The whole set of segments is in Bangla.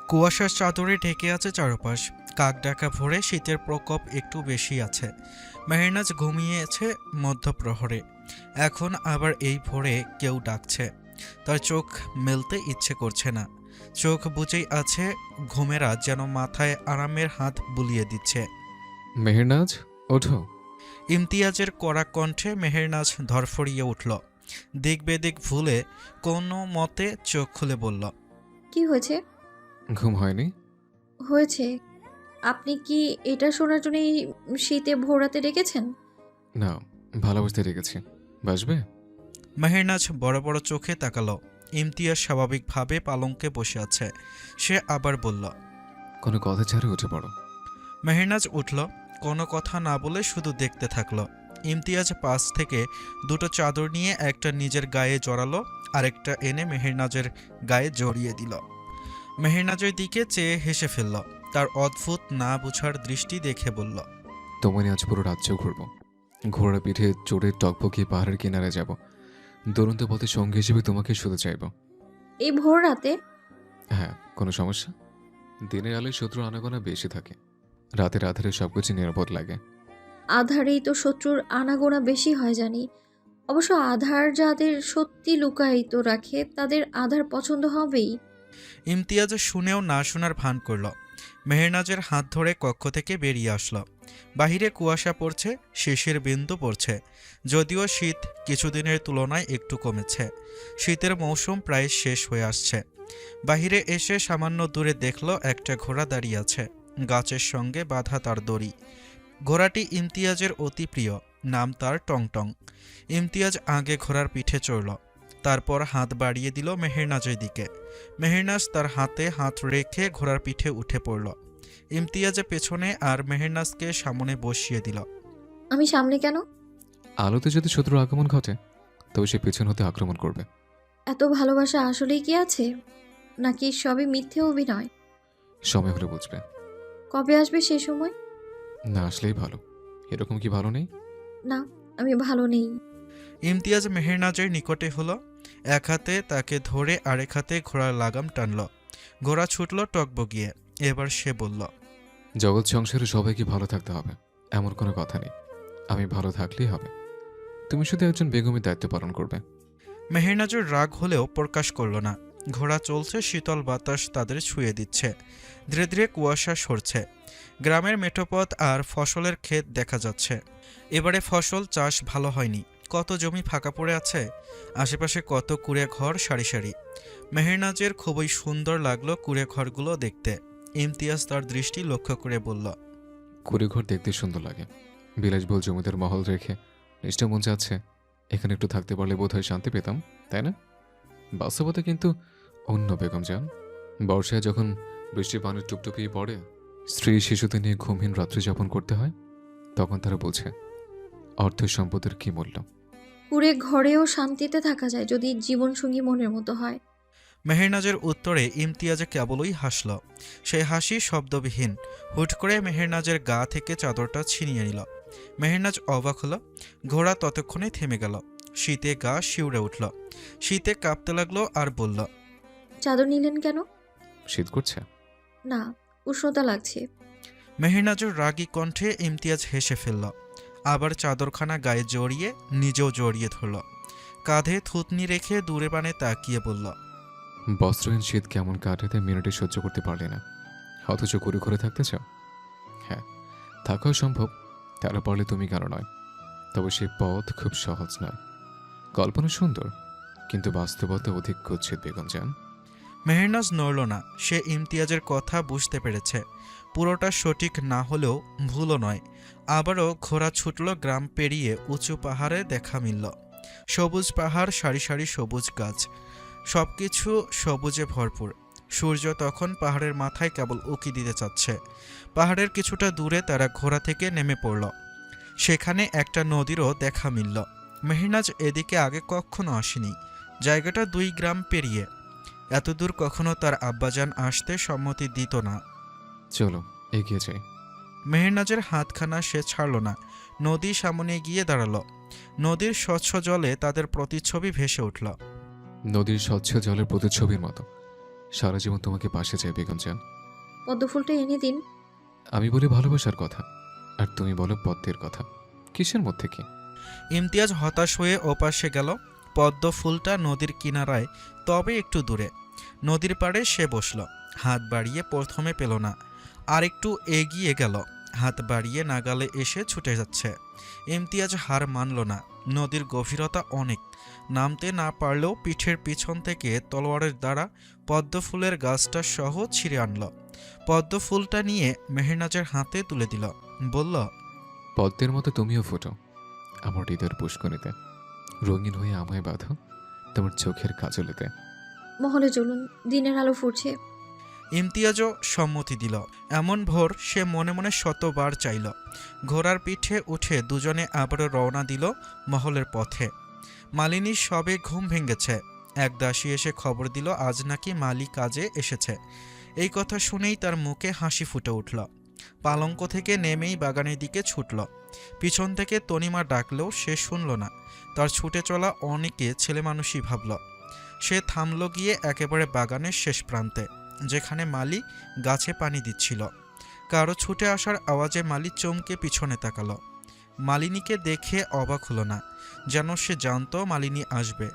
কুয়াশার চাদরে ঢেকে আছে চারপাশ। কাক ডাকা ভোরে শীতের প্রকোপ একটু বেশি আছে। মেহেরনাজ ঘুমিয়েছে মধ্যপ্রহরে, এখন আবার এই ভোরে কেউ ডাকছে। তার চোখ মেলতে ইচ্ছে করছে না। চোখ বুজেই আছে, ঘুমেরা যেন মাথায় আরামের হাত বুলিয়ে দিচ্ছে। মেহেরনাজ, ওঠো। ইমতিয়াজের কড়া কণ্ঠে মেহেরনাজ ধরফড়িয়ে উঠল। দিক বেদিক ভুলে কোনো মতে চোখ খুলে বলল, কি হয়েছে? ঘুম হয়নি? হয়েছে। আপনি কি এটা শোনার জন্যই শীতে ভোর রাতে ডেকেছেন? না, ভালোবাসতে রেখেছি। বাসবে? মেহেরনাজ বড় বড় চোখে তাকালো। ইমতিয়াজ স্বাভাবিকভাবে পালঙ্কে বসে আছে। সে আবার বলল, কোনো কথা ছাড়ে উঠে পড়ো। মেহেরনাজ উঠল, কোনো কথা না বলে শুধু দেখতে থাকলো। ইমতিয়াজ পাশ থেকে দুটো চাদর নিয়ে একটা নিজের গায়ে জড়ালো, আরেকটা এনে মেহেরনাজের গায়ে জড়িয়ে দিল। মেহেরনাজের দিকে চেয়ে হেসে ফেলল। তার অদ্ভুত না বুঝার দৃষ্টি দেখে বলল, তোমার আজ পুরো রাজ্য ঘুরবো। ঘোড়া পিঠে চড়ে টকবকিয়ে পাহাড়ের কিনারে যাব। দুরন্ত পথে সঙ্গী হিসেবে তোমাকে শুধু চাইব। এই ভোর রাতে? হ্যাঁ, কোনো সমস্যা? দিনের আলোয় শত্রু আনাগোনা বেশি থাকে, রাতের আধারে সবকিছু নিরাপদ লাগে। আধারেই তো শত্রুর আনাগোনা বেশি হয় জানি। অবশ্য আধার যাদের সত্যি লুকায়িত রাখে তাদের আধার পছন্দ হবেই। ইমতিয়াজ শুনেও না শোনার ভান করল। মেহেরনাজের হাত ধরে কক্ষ থেকে বেরিয়ে আসলো। বাহিরে কুয়াশা পড়ছে, শিশির বিন্দু পড়ছে। যদিও শীত কিছুদিনের তুলনায় একটু কমেছে। শীতের মৌসুম প্রায় শেষ হয়ে আসছে। বাহিরে এসে সামান্য দূরে দেখল একটা ঘোড়া দাঁড়িয়ে আছে, গাছের সঙ্গে বাঁধা তার দড়ি। ঘোড়াটি ইমতিয়াজের অতি প্রিয়, নাম তার টংটং। ইমতিয়াজ আগে ঘোড়ার পিঠে চড়ল, তারপর হাত বাড়িয়ে দিল মেহেরনাজের দিকে। মেহেরনাজ তার হাতে হাত রেখে ঘোড়ার পিঠে উঠে পড়ল। ইমতিয়াজে পেছনে আর মেহেরনাজকে সামনে বসিয়ে দিল। আমি সামনে কেন? আলোতে যদি শত্রুর আগমন ঘটে, তবে সে পেছন হতে আক্রমণ করবে। এত ভালোবাসা আসলেই কি আছে, নাকি সবই মিথ্যে অভিনয়? সময় হলে বুঝবে। কবে আসবে সেই সময়? না আসলেই ভালো। এরকম কি ভালো নেই? না, আমি ভালো নেই। ইমতিয়াজ মেহেরনাজের নিকটে হলো, এক হাতে তাকে ধরে আরেক হাতে ঘোড়ার লাগাম টানল। ঘোড়া ছুটল টকবগিয়ে। এবার সে বলল, জগৎ সংসারে সবাইকে ভালো থাকতে হবে এমন কোনো কথা নেই। আমি ভালো থাকলেই হবে। তুমি শুধু একজন বেগমের দায়িত্ব পালন করবে। মেহেরনাজের রাগ হলেও প্রকাশ করল না। ঘোড়া চলছে, শীতল বাতাস তাদের ছুঁয়ে দিচ্ছে। ধীরে ধীরে কুয়াশা সরছে। গ্রামের মেঠোপথ আর ফসলের ক্ষেত দেখা যাচ্ছে। এবারে ফসল চাষ ভালো হয়নি, কত জমি ফাঁকা পড়ে আছে। আশেপাশে কত কুঁড়ে ঘর সারি সারি। মেহেরনাজের খুবই সুন্দর লাগলো কুঁড়ে ঘরগুলো দেখতে। ইমতিয়াজ তার দৃষ্টি লক্ষ্য করে বলল, কুড়েঘর দেখতে সুন্দর লাগে। বিলাসবহুল জমিদার মহল রেখে নিশ্চয় মন চাচ্ছে এখানে একটু থাকতে পারলে বোধহয় শান্তি পেতাম, তাই না? বাস্তবতা কিন্তু অন্য বেগম যান। বর্ষায় যখন বৃষ্টির পানি টুপটুপিয়ে পড়ে, স্ত্রী শিশুদের নিয়ে ঘুমহীন রাত্রি যাপন করতে হয়, তখন তারা বোঝে অর্থ সম্পদের কি মূল্য। কুড়ে ঘরেও শান্তিতে থাকা যায় যদি জীবনসঙ্গী মনের মতো হয়। মেহেরনাজের উত্তরে ইমতিয়াজ কেবলই হাসল। সে হাসি শব্দবিহীন। হুট করে মেহেরনাজের গা থেকে চাদরটা ছিনিয়ে নিল। মেহেরনাজ অবাক হলো। ঘোড়া ততক্ষণে থেমে গেল। শীতে গা শিউরে উঠল। শীতে কাঁপতে লাগলো আর বলল, চাদর নিলেন কেন? শীত করছে? না, উষ্ণতা লাগছে। মেহেরনাজের রাগী কণ্ঠে ইমতিয়াজ হেসে ফেলল। আবার চাদরখানা গায়ে জড়িয়ে নিজেও জড়িয়ে ধরল। কাঁধে থুতনি রেখে দূরে বানে তাকিয়ে বলল, বস্ত্রহীন শীত কেমন কাটাতে মিনিটে সহ্য করতে পারলে না, অথচ ঘুরে ঘুরে থাকতে চাও? হ্যাঁ, থাকাও সম্ভব, তারা পারলে তুমি কেন নয়? তবে সেই পথ খুব সহজ নয়। কল্পনা সুন্দর, কিন্তু বাস্তবতা অধিক কুৎসিত বেগম যান। মেহেরনাজ নড়ল না। সে ইমতিয়াজের কথা বুঝতে পেরেছে। পুরোটা সঠিক না হলেও ভুলও নয়। আবারও ঘোড়া ছুটল। গ্রাম পেরিয়ে উঁচু পাহাড়ে দেখা মিলল। সবুজ পাহাড়, সারি সারি সবুজ গাছ, সবকিছু সবুজে ভরপুর। সূর্য তখন পাহাড়ের মাথায় কেবল উঁকি দিতে চাচ্ছে। পাহাড়ের কিছুটা দূরে তারা ঘোড়া থেকে নেমে পড়ল। সেখানে একটা নদীরও দেখা মিলল। মেহেরনাজ এদিকে আগে কখনো আসেনি। জায়গাটা 2 গ্রাম পেরিয়ে। এতদূর কখনো তার আব্বাজান আসতে সম্মতি দিত না। চলো এগিয়ে যাই। মেহেরনাজের হাতখানা সে ছাড়ল না। নদী সামনে গিয়ে দাঁড়ালো। নদীর স্বচ্ছ জলে তাদের প্রতিচ্ছবি ভেসে উঠল। নদীর স্বচ্ছ জলের প্রতিচ্ছবির মতো সারা জীবন তোমাকে পাশে চাই বেগম জান। পদ্মফুলটা এনে দিন। আমি বলি ভালোবাসার কথা, আর তুমি বলো পদ্মের কথা। কিসের মধ্যে কি? ইমতিয়াজ হতাশ হয়ে ওপাশে গেল। পদ্ম ফুলটা নদীর কিনারায়, তবে একটু দূরে। নদীর পাড়ে সে বসল। হাত বাড়িয়ে প্রথমে পেল না, আর একটু এগিয়ে গেল। হাত বাড়িয়ে নাগালে এসে ছুটে যাচ্ছে। ইমতিয়াজ হার মানল না। নদীর গভীরতা অনেক। নামতে না পারলেও পিঠের পিছন থেকে তলোয়ারের দ্বারা পদ্ম ফুলের গাছটা সহ ছিঁড়ে আনল। পদ্ম ফুলটা নিয়ে মেহেরনাজের হাতে তুলে দিল। বলল, পদ্মের মতো তুমিও ফোটো আমার হৃদয়ের পুষ্করিতে, রঙিন হয়ে আমায় বাঁধো তোমার চোখের কাজলেতে। মহলে চলুন, দিনের আলো ফুটছে। ইমতিয়াজও সম্মতি দিল। এমন ভোর সে মনে মনে শতবার চাইল। ঘোড়ার পিঠে উঠে দুজনে আবারও রওনা দিল মহলের পথে। মালিনীর সবে ঘুম ভেঙেছে। এক দাসী এসে খবর দিল আজ নাকি মালি কাজে এসেছে। এই কথা শুনেই তার মুখে হাসি ফুটে উঠল। পালঙ্ক থেকে নেমেই বাগানের দিকে ছুটল। পিছন থেকে তনিমা ডাকলেও সে শুনল না। তার ছুটে চলা অনেকে ছেলেমানুষই ভাবল। সে থামল গিয়ে একেবারে বাগানের শেষ প্রান্তে, যেখানে মালি গাছে পানি দিচ্ছিল। কারো ছুটে আসার আওয়াজে মালি চমকে পিছনে তাকালো। মালিনীকে দেখে অবাক হলো না, যেন সে জানতো মালিনী আসবে।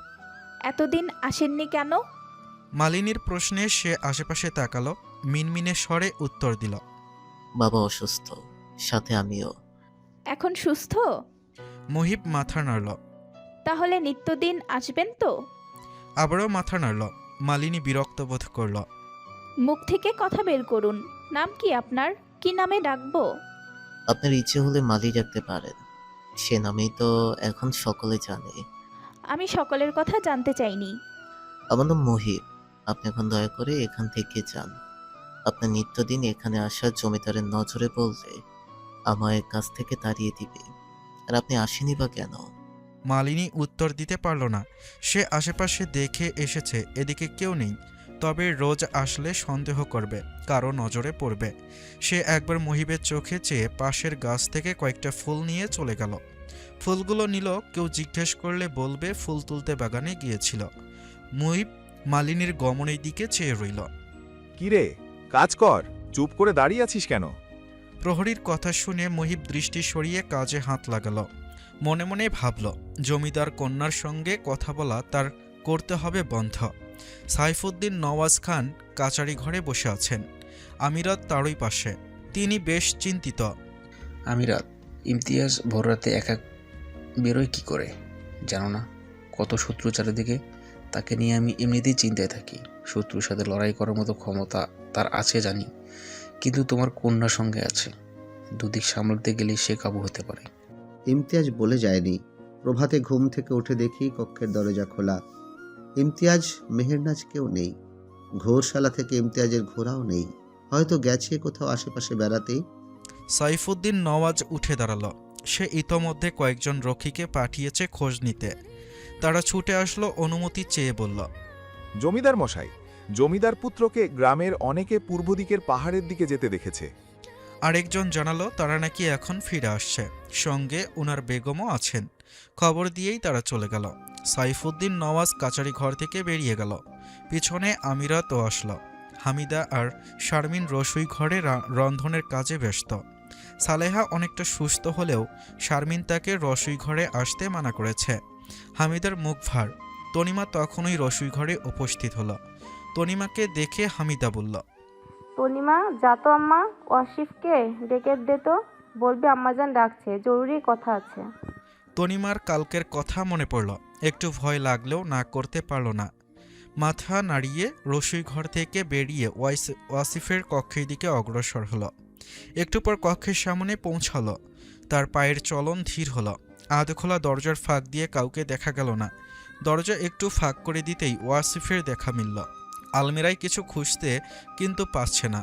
এতদিন আসেননি কেন? মালিনীর প্রশ্নে সে আশেপাশে তাকালো। মিনমিনে স্বরে উত্তর দিল, বাবা অসুস্থ, সাথে আমিও। এখন সুস্থ? মহিব মাথা নাড়ল। তাহলে নিত্যদিন আসবেন তো? আবারও মাথা নাড়ল। মালিনী বিরক্ত বোধ করল। মুখ থেকে কথা বের করুন। নাম কি আপনার? কি নামে ডাকবো? আপনার ইচ্ছে হলে মালি রাখতে পারেন, সে নামেই তো এখন সকলে জানে। আমি সকলের কথা জানতে চাইনি। আমার নাম মহিব। আপনি এখন দয়া করে এখান থেকে যান। আপনার নিত্যদিন এখানে আসা জমিদারের নজরে বললে আমায় কাছ থেকে তাড়িয়ে দিবে। আর আপনি আসেনি বা কেন? মালিনী উত্তর দিতে পারল না। সে আশেপাশে দেখে এসেছে এদিকে কেউ নেই, তবে রোজ আসলে সন্দেহ করবে, কারো নজরে পড়বে। সে একবার মহিবের চোখে চেয়ে পাশের গাছ থেকে কয়েকটা ফুল নিয়ে চলে গেল। ফুলগুলো নিল। কেউ জিজ্ঞেস করলে বলবে ফুল তুলতে বাগানে গিয়েছিল। মহিব মালিনীর গমনের দিকে চেয়ে রইল। কিরে, কাজ কর, চুপ করে দাঁড়িয়ে আছিস কেন? প্রহরীর কথা শুনে মহিব দৃষ্টি সরিয়ে কাজে হাত লাগাল। মনে মনে ভাবল, জমিদার কন্যার সঙ্গে কথা বলা তার করতে হবে বন্ধ। সাইফুদ্দিন নওয়াজ খান কাচারি ঘরে বসে আছেন। আমিরাত তারই পাশে। তিনি বেশ চিন্তিত। আমিরাত, ইমতিয়াজ ভোররাতে একা বেরোয় কি করে জানো না? কত শত্রু চারিদিকে। তাকে নিয়ে আমি এমনিতেই চিন্তায় থাকি। শত্রুর সাথে লড়াই করার মতো ক্ষমতা তার আছে জানি, কিন্তু তোমার কন্যার সঙ্গে আছে। দুদিক সামলাতে গেলে সে কাবু হতে পারে। ইমতিয়াজ বলে যায়নি। প্রভাতে ঘুম থেকে উঠে দেখি কক্ষের দরজা খোলা। ইমতিয়াজ, মেহেরনাজ কেউ নেই। ঘোরশালা থেকে ইমতিয়াজের ঘোড়াও নেই। হয়তো গেছে কোথাও আশেপাশে বেড়াতে। সাইফুদ্দিন নওয়াজ উঠে দাঁড়ালো। সে ইতোমধ্যে কয়েকজন রক্ষীকে পাঠিয়েছে খোঁজ নিতে। তারা ছুটে আসলো, অনুমতি চেয়ে বলল, জমিদার মশাই, জমিদার পুত্রকে গ্রামের অনেকে পূর্ব দিকের পাহাড়ের দিকে যেতে দেখেছে। আরেকজন জানালো তারা নাকি এখন ফিরে আসছে, সঙ্গে উনার বেগমও আছেন। খবর দিয়েই তারা চলে গেল। সাইফুদ্দিন নওয়াজ কাচারি ঘর থেকে বেরিয়ে গেল। পিছনে আমিরাতও আসলো। হামিদা আর শারমিন রসুই ঘরে রন্ধনের কাজে ব্যস্ত। সালেহা অনেকটা সুস্থ হলেও শারমিন তাকে রসুই ঘরে আসতে মানা করেছে। হামিদার মুখ ভার। তনিমা তখনই রসুই ঘরে উপস্থিত হলো। তনিমাকে দেখে হামিদা বলল, তনিমা, যা তো আম্মা, ওয়াসিফকে ডেকে দে তো, বলবি আম্মাজান ডাকছে, জরুরি কথা আছে। তনিমার কালকের কথা মনে পড়ল। একটু ভয় লাগলেও না করতে পারল না। মাথা নাড়িয়ে রসুই ঘর থেকে বেরিয়ে ওয়াসিফের কক্ষের দিকে অগ্রসর হলো। একটু পর কক্ষের সামনে পৌঁছালো। তার পায়ের চলন ধীর হলো। আধ খোলা দরজার ফাঁক দিয়ে কাউকে দেখা গেল না। দরজা একটু ফাঁক করে দিতেই ওয়াসিফের দেখা মিলল। আলমিরায় কিছু খুঁজতে কিন্তু পাচ্ছে না।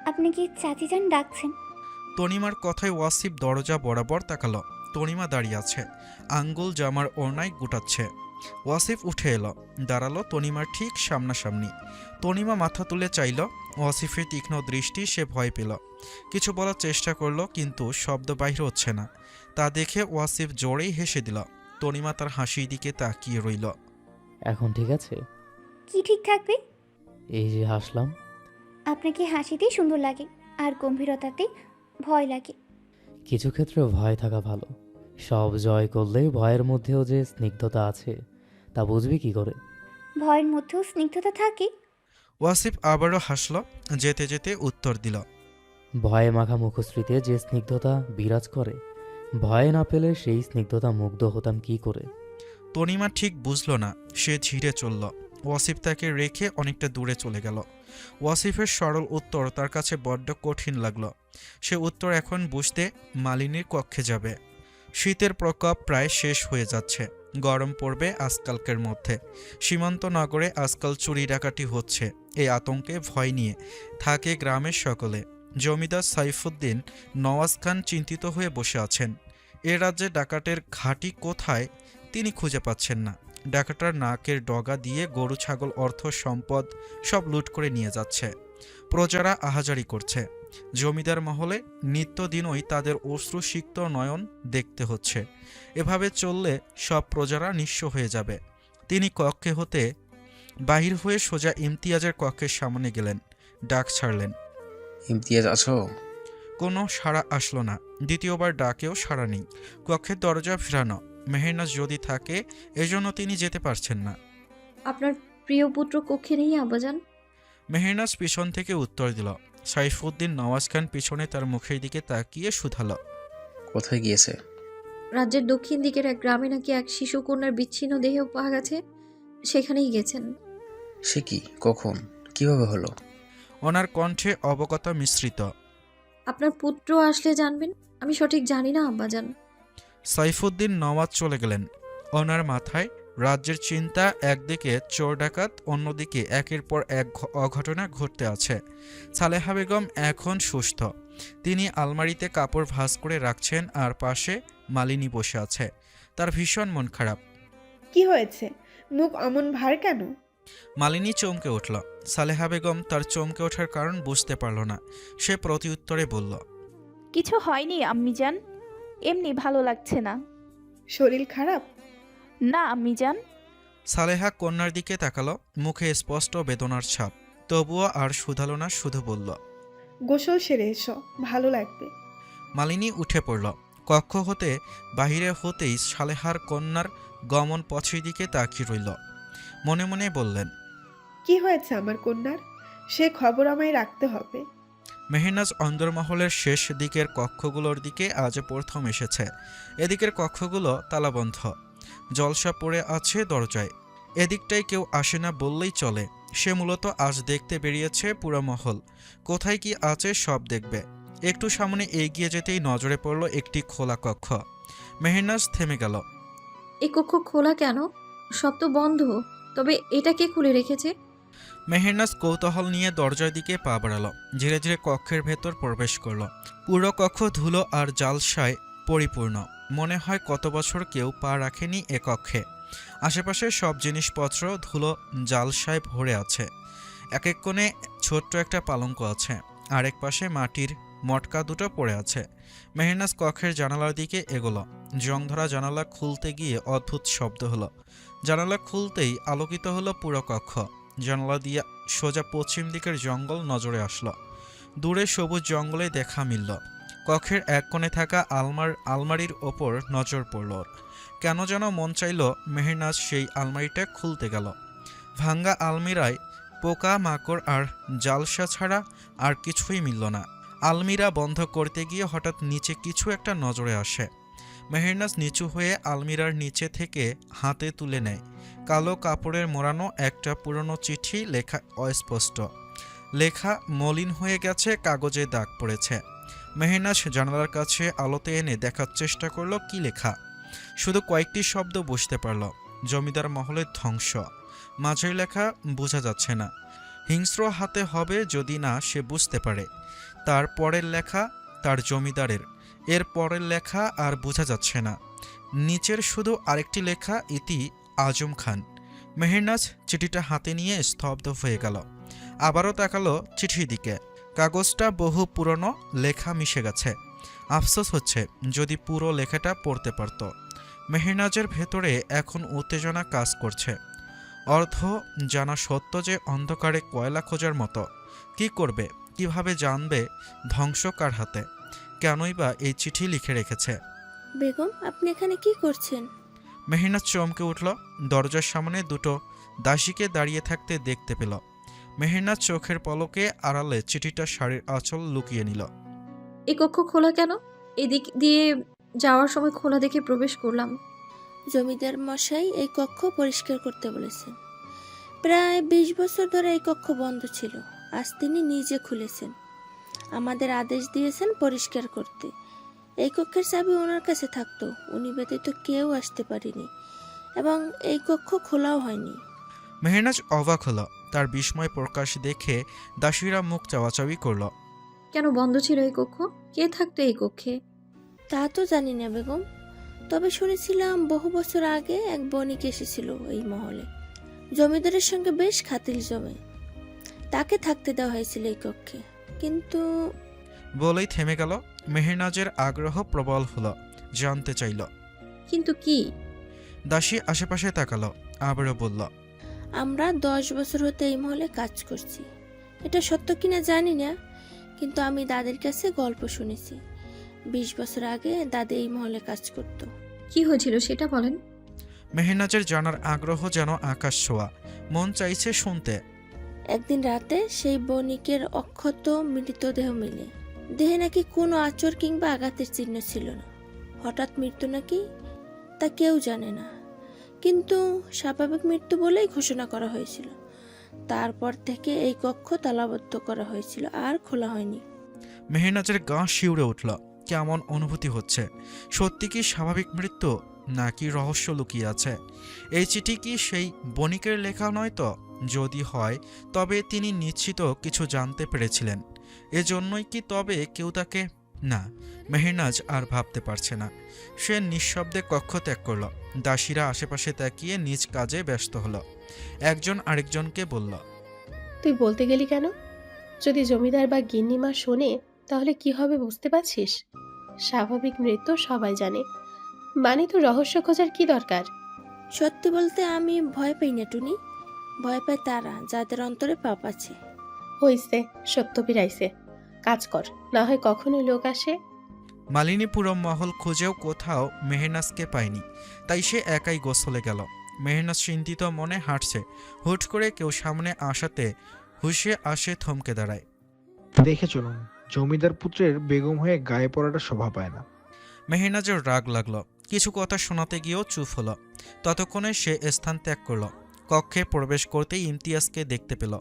আপনি কি চাচিজান ডাকছেন? তনিমার কথায় ওয়াসিফ দরজা বরাবর তাকালো। তনিমা দাঁড়িয়ে আছে, আঙ্গুল জামার ওড়নায় গুটাচ্ছে। ওয়াসিফ উঠে এলো, দাঁড়ালো তনিমার ঠিক সামনাসামনি। তনিমা মাথা তুলে চাইল। ওয়াসিফের তীক্ষ্ণ দৃষ্টি সে ভয় পেল। কিছু বলার চেষ্টা করলো, কিন্তু শব্দ বাহির হচ্ছে না। তা দেখে ওয়াসিফ জোরেই হেসে দিল। তনিমা তার হাসির দিকে তাকিয়ে রইল। এখন ঠিক আছে? কি ঠিক থাকবে? এই যে হাসলাম। আপনাকে হাসিতেই সুন্দর লাগে, আর গম্ভীরতাতে ভয় লাগে। কিছু ক্ষেত্রে ভয় থাকা ভালো। সব জয় করলে ভয়ের মধ্যেও যে স্নিগ্ধতা আছে তা বুঝবি কি করে? ভয়ের মধ্যেও স্নিগ্ধতা থাকে। ওয়াসিফ আবারও হাসল, যেতে যেতে উত্তর দিল। ভয়ে মাখা মুখশ্রীতে যে স্নিগ্ধতা বিরাজ করে, ভয় না পেলে সেই স্নিগ্ধতা মুগ্ধ হতাম কি করে? তনিমা ঠিক বুঝল না, সে ঝিরে চলল। ওয়াসিফ তাকে রেখে অনেকটা দূরে চলে গেল। ওয়াসিফের সরল উত্তর তার কাছে বড্ড কঠিন লাগলো। সে উত্তর এখন বুঝতে মালিনীর কক্ষে যাবে। শীতের প্রকোপ প্রায় শেষ হয়ে যাচ্ছে। গরম পড়বে আজকালকের মধ্যে। সীমান্ত নগরে আজকাল চুরি ডাকাতি হচ্ছে। এই আতঙ্কে ভয় নিয়ে থাকে গ্রামের সকলে। জমিদার সাইফুদ্দিন নওয়াজ খান চিন্তিত হয়ে বসে আছেন। এ রাজ্যে ডাকাতের ঘাঁটি কোথায় তিনি খুঁজে পাচ্ছেন না। ডাকাতরা নাকের ডগা দিয়ে গরু ছাগল অর্থ সম্পদ সব লুট করে নিয়ে যাচ্ছে। প্রজারা আহাজারি করছে। জমিদার মহলে নিত্যদিনই তাদের অশ্রুসিক্ত নয়ন দেখতে হচ্ছে। এভাবে চললে সব প্রজারা নিঃস্ব হয়ে যাবে। তিনি কক্ষে হতে বাহির হয়ে সোজা ইমতিয়াজের কক্ষের সামনে গেলেন। ডাক ছাড়লেন। ইমতিয়াজ আছো? কোনো সাড়া আসলো না। দ্বিতীয়বার ডাকেও সাড়া নেই। কক্ষের দরজা ফেরানো। মেহেরনাজ যদি থাকে, এজন্য তিনি যেতে পারছেন না। আপনার প্রিয় পুত্র কক্ষে নেই আব্বাজান? মেহেরনাজ পিছন থেকে উত্তর দিল। সাইফুদ্দিন নওয়াজ খান পিছনে তার মুখের দিকে তাকিয়ে শুধালো। কোথায় গিয়েছে? রাজ্যের দক্ষিণ দিকের এক গ্রামে নাকি এক শিশুকন্যার বিচ্ছিন্ন দেহ পাওয়া গেছে, সেখানেই গেছেন। সে কি? কখন? কিভাবে হলো? ওনার কণ্ঠে অবগতা মিশ্রিত। আপনার পুত্র আসলে জানবেন। আমি সঠিক জানি না আব্বাজান। সাইফুদ্দিন নওয়াজ চলে গেলেন। ওনার মাথায় রাজ্যের চিন্তা। একদিকে চোর ডাকাত, অন্যদিকে একের পর এক অঘটনা ঘটতে আছে। সালেহা বেগম এখন সুস্থ। তিনি আলমারিতে কাপড় ভাঁজ করে রাখছেন, আর পাশে মালিনী বসে আছে। তার ভীষণ মন খারাপ। কি হয়েছে? মুখ অমন ভার কেন? মালিনী চমকে উঠল। সালেহা বেগম তার চমকে ওঠার কারণ বুঝতে পারল না। সে প্রতিউত্তরে বলল, কিছু হয়নি আম্মিজান, এমনি ভালো লাগছে না। শরীর খারাপ? না আম্মিজান। সালেহা কন্যার দিকে তাকালো, মুখে স্পষ্ট বেদনার ছাপ। তবুও আর শুধালো না, শুধু বলল, গোসল সেরে এসো, ভালো লাগবে। মালিনী উঠে পড়ল। কক্ষ হতে বাহিরে হতেই সালেহার কন্যার গমন পথের দিকে তাকিয়ে রইল। মনে মনে বললেন, কি হয়েছে আমার কন্যার? সে খবর আমায় রাখতে হবে। মেহেরনাজ অন্দরমহলের শেষ দিকের কক্ষগুলোর দিকে আজ প্রথম এসেছে। এদিকের কক্ষগুলো তালাবন্ধ। জলসা পড়ে আছে দরজায়। এদিকটায় কেউ আসে না বললেই চলে। সে মূলত আজ দেখতে বেরিয়েছে পুরো মহল। কোথায় কি আছে সব দেখবে। একটু সামনে এগিয়ে যেতেই নজরে পড়ল একটি খোলা কক্ষ। মেহেরনাজ থেমে গেল। এই কক্ষ খোলা কেন? সব তো বন্ধ। তবে এটা কে খুলে রেখেছে? মেহেরনাজ কৌতূহল নিয়ে দরজার দিকে পা বাড়ালো। ধীরে ধীরে কক্ষের ভেতর প্রবেশ করল। পুরো কক্ষ ধুলো আর জালসায় পরিপূর্ণ। মনে হয় কত বছর কেউ পা রাখেনি এ কক্ষে। আশেপাশে সব জিনিসপত্র ধুলো জালসায় ভরে আছে। এক এক কোণে ছোট্ট একটা পালঙ্ক আছে। আরেক পাশে মাটির মটকা দুটো পড়ে আছে। মেহেরনাজ কক্ষের জানালার দিকে এগোলো। জংধরা জানালা খুলতে গিয়ে অদ্ভুত শব্দ হলো। জানালা খুলতেই আলোকিত হলো পুরো কক্ষ। জানালা দিয়ে সোজা পশ্চিম দিকের জঙ্গল নজরে আসলো। দূরে সবুজ জঙ্গলে দেখা মিলল। কক্ষের এক কোণে থাকা আলমারির ওপর নজর পড়ল। কেন যেন মন চাইল মেহেরনাজ সেই আলমারিটা খুলতে গেল। ভাঙ্গা আলমিরায় পোকা মাকড় আর জালসা ছাড়া আর কিছুই মিলল না। আলমিরা বন্ধ করতে গিয়ে হঠাৎ নিচে কিছু একটা নজরে আসে। মেহেরনাজ নিচু হয়ে আলমিরার নিচে থেকে হাতে তুলে নেয়। কালো কাপড়ের মোড়ানো একটা পুরনো চিঠি, লেখা অস্পষ্ট। লেখা মলিন হয়ে গেছে, কাগজে দাগ পড়েছে। মেহেরনাজ জানালার কাছে আলোতে এনে দেখার চেষ্টা করলো কি লেখা। শুধু কয়েকটি শব্দ বুঝতে পারল। জমিদার মহলের ধ্বংস। মাঝের লেখা বোঝা যাচ্ছে না। হিংস্র হাতে হবে যদি না সে বুঝতে পারে। তার পরের লেখা তার জমিদারের। এর পরের লেখা আর বোঝা যাচ্ছে না। নিচের শুধু আরেকটি লেখা, ইতি আজম খান। মেহেরনাজ চিঠিটা হাতে নিয়ে স্তব্ধ হয়ে গেল। আবারও তাকালো চিঠির দিকে। কাগজটা বহু পুরনো, লেখা মিশে গেছে। আফসোস হচ্ছে যদি পুরো লেখাটা পড়তে পারত। মেহনাজের ভেতরে এখন উত্তেজনা কাজ করছে। অর্ধ জানা সত্য যে অন্ধকারে কয়লা খোঁজার মতো। কি করবে, কিভাবে জানবে ধ্বংস কার হাতে? কেনই বা এই চিঠি লিখে রেখেছে? বেগম, আপনি এখানে কি করছেন? মেহনাজ চমকে উঠল। দরজার সামনে দুটো দাসীকে দাঁড়িয়ে থাকতে দেখতে পেল। মেহনাজ চোখের পলকে আড়ালে চিঠিটা শাড়ির আঁচল লুকিয়ে নিল। এই কক্ষ খোলা কেন? এদিক দিয়ে যাওয়ার সময় খোলা দেখে প্রবেশ করলাম। জমিদার মশাই এই কক্ষ পরিষ্কার করতে বলেছেন। প্রায় 20 বছর ধরে এই কক্ষ বন্ধ ছিল, আজ তিনি নিজে খুলেছেন। আমাদের আদেশ দিয়েছেন পরিষ্কার করতে। এই কক্ষের চাবি ওনার কাছে থাকতো, উনি ব্যতীত কেউ আসতে পারেনি, এবং এই কক্ষ খোলাও হয়নি। মেহনাজ অবাক হলো। তার বিস্ময় প্রকাশ দেখে দাসীরা মুখ চাওয়াচাওয়ি করল। কেন বন্ধ ছিল এই কক্ষ? কে থাকতো এই কক্ষে? তা তো জানি না বেগম, তবে শুনেছিলাম বহু বছর আগে এক বণিক এসেছিল এই মহলে। জমিদারের সঙ্গে বেশ খাতির জমে, তাকে থাকতে দেওয়া হয়েছিল এই কক্ষে। কিন্তু বলেই থেমে গেল। মেহনাজের আগ্রহ প্রবল হলো, জানতে চাইল। কিন্তু কি? দাসী আশেপাশে তাকালো, আবারও বলল, আমরা 10 বছর হতে এই মহলে কাজ করছি। এটা সত্য কিনা জানি না, কিন্তু আমি দাদির কাছে গল্প শুনেছি। 20 বছর আগে দাদি এই মহলে কাজ করত। কি হয়েছিল সেটা বলেন। মেহনাজের জানার আগ্রহ যেন আকাশ ছোঁয়া, মন চাইছে শুনতে। একদিন রাতে সেই বণিকের অক্ষত মৃতদেহ মিলে, দেহে নাকি কোনো আঁচড় কিংবা আঘাতের চিহ্ন ছিল না। হঠাৎ মৃত্যু নাকি তা কেউ জানে না, কিন্তু স্বাভাবিক মৃত্যু বলেই ঘোষণা করা হয়েছিল। তারপর থেকে এই কক্ষ তালাবদ্ধ করা হয়েছিল, আর খোলা হয়নি। মেহনাজের গা শিউরে উঠল। কেমন অনুভূতি হচ্ছে? সত্যি কি স্বাভাবিক মৃত্যু, নাকি রহস্য লুকিয়ে আছে? এই চিঠি কি সেই বণিকের লেখা নয় তো? যদি হয় তবে তিনি নিশ্চিত কিছু জানতে পেরেছিলেন। এজন্যই কি তবে কেউ তাকে... না, মেহনাজ আর ভাবতে পারছে না। সে নিঃশব্দে কক্ষ ত্যাগ করল। দাসীরা আশেপাশে তাকিয়ে নিজ কাজে ব্যস্ত হলো। একজন আরেকজনকে বলল, তুই বলতে গেলি কেন? যদি জমিদার বা গিন্নিমা শোনে তাহলে কি হবে বুঝতে পারছিস? স্বাভাবিক মৃত্যু সবাই জানে, মানে তো রহস্য খোঁজার কি দরকার? সত্যি বলতে আমি ভয় পাই না টুনি, ভয় পায় তারা যাদের অন্তরে পাপ আছে। হইছে, সত্য বিরাইছে। কাজ কর, না হয় কখনো লোক আসে। মালিনীপুরম মহল খুঁজেও কোথাও মেহনাজকে পায়নি, তাই সে একাই গোসলে গেল। মেহনাজ চিন্তিত মনে হাঁটছে। হুট করে কেউ সামনে আসাতে হুশে আসে, থমকে দাঁড়ায়। দেখে চলুন, জমিদার পুত্রের বেগম হয়ে গায়ে পড়াটা শোভা পায় না। মেহনাজের রাগ লাগলো, কিছু কথা শোনাতে গিয়েও চুপ হলো। ততক্ষণে সে স্থান ত্যাগ করলো। কক্ষে প্রবেশ করতেই ইমতিয়াজকে দেখতে পেল।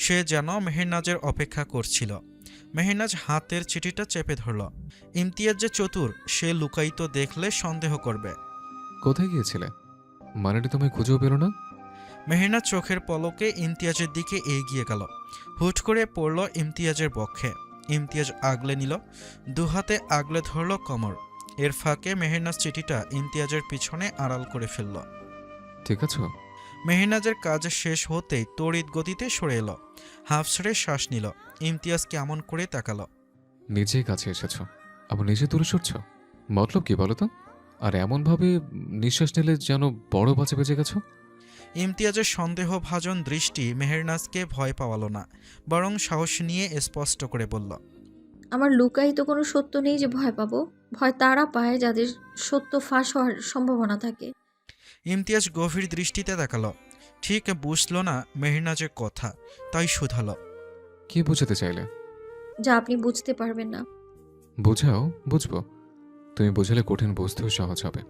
সে যেন মেহনাজের অপেক্ষা করছিল। মেহনাজ হাতের চিঠিটা চেপে ধরল। ইমতিয়াজ যে চতুর, সে লুকায়িত দেখলে সন্দেহ করবে। কোথায় গিয়েছিলে? মানেটা তোমায় খুঁজেও পেল না? মেহনাজ চোখের পলকে ইমতিয়াজের দিকে এগিয়ে গেল। হুট করে পড়ল ইমতিয়াজের বক্ষে। ইমতিয়াজ আগলে নিল, দুহাতে আগলে ধরল কোমর। এর ফাঁকে মেহনাজ চিঠিটা ইমতিয়াজের পিছনে আড়াল করে ফেলল। ঠিক আছে। মেহনাজের কাজ শেষ হতেই তড়িৎ গতিতে সরে এলো। হাফ ছেড়ে শ্বাস নিল। ইমতিয়াজ কেমন করে তাকালো। নিজেই কাছে এসেছ, আবার নিজে দূরে সরছ, মতলব কি বলো তো? আর এমনভাবে নিঃশ্বাস নিলে যেন বড় বাজে বেজে গেছ। ইমতিয়াজের সন্দেহভাজন দৃষ্টি মেহনাজকে ভয় পাওয়ালো না, বরং সাহস নিয়ে স্পষ্ট করে বলল, আমার লুকায়িত কোনো সত্য নেই যে ভয় পাবো। ভয় তারা পায় যাদের সত্য ফাঁস হওয়ার সম্ভাবনা থাকে। ইমতিয়াজ গভীর দৃষ্টিতে তাকালো। ঠিক বুঝল না মেহনাজের কথা, তাই শুধালো, কি বোঝাতে চাইলে? যা আপনি বুঝতে পারবেন না। বুঝাও, বুঝবো। তুমি বুঝালে কঠিন বুঝতেও সহজ হবে।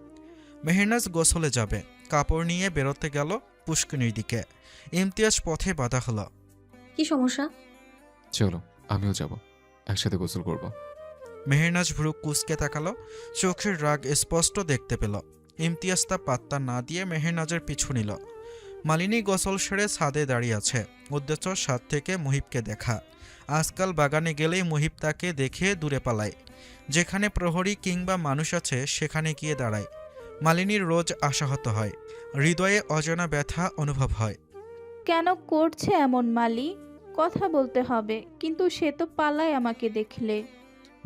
মেহনাজ গোসলে যাবে, কাপড় নিয়ে বেরোতে গেল পুষ্করিণীর দিকে। ইমতিয়াজ পথে বাধা হলো। কি সমস্যা? চলো, আমিও যাব, একসাথে গোসল করব। মেহনাজ ভ্রু কুঁচকে তাকালো। চোখের রাগ স্পষ্ট দেখতে পেল। ইমতিয়াজ তা পাত্তা না দিয়ে মেহনাজের পিছু নিল। মালিনী গোসল সেরে ছাদে দাঁড়িয়ে আছে, উদ্দেশ্য ছাদ থেকে মুহিবকে দেখা। আজকাল বাগানে গেলেই মুহিব তাকে দেখে দূরে পালায়। যেখানে প্রহরী কিংবা মানুষ আছে সেখানে গিয়ে দাঁড়ায়। মালিনীর রোজ আশাহত হয়, হৃদয়ে অজানা ব্যথা অনুভব হয়। কেন করছে এমন মালি? কথা বলতে হবে, কিন্তু সে তো পালায় আমাকে দেখলে।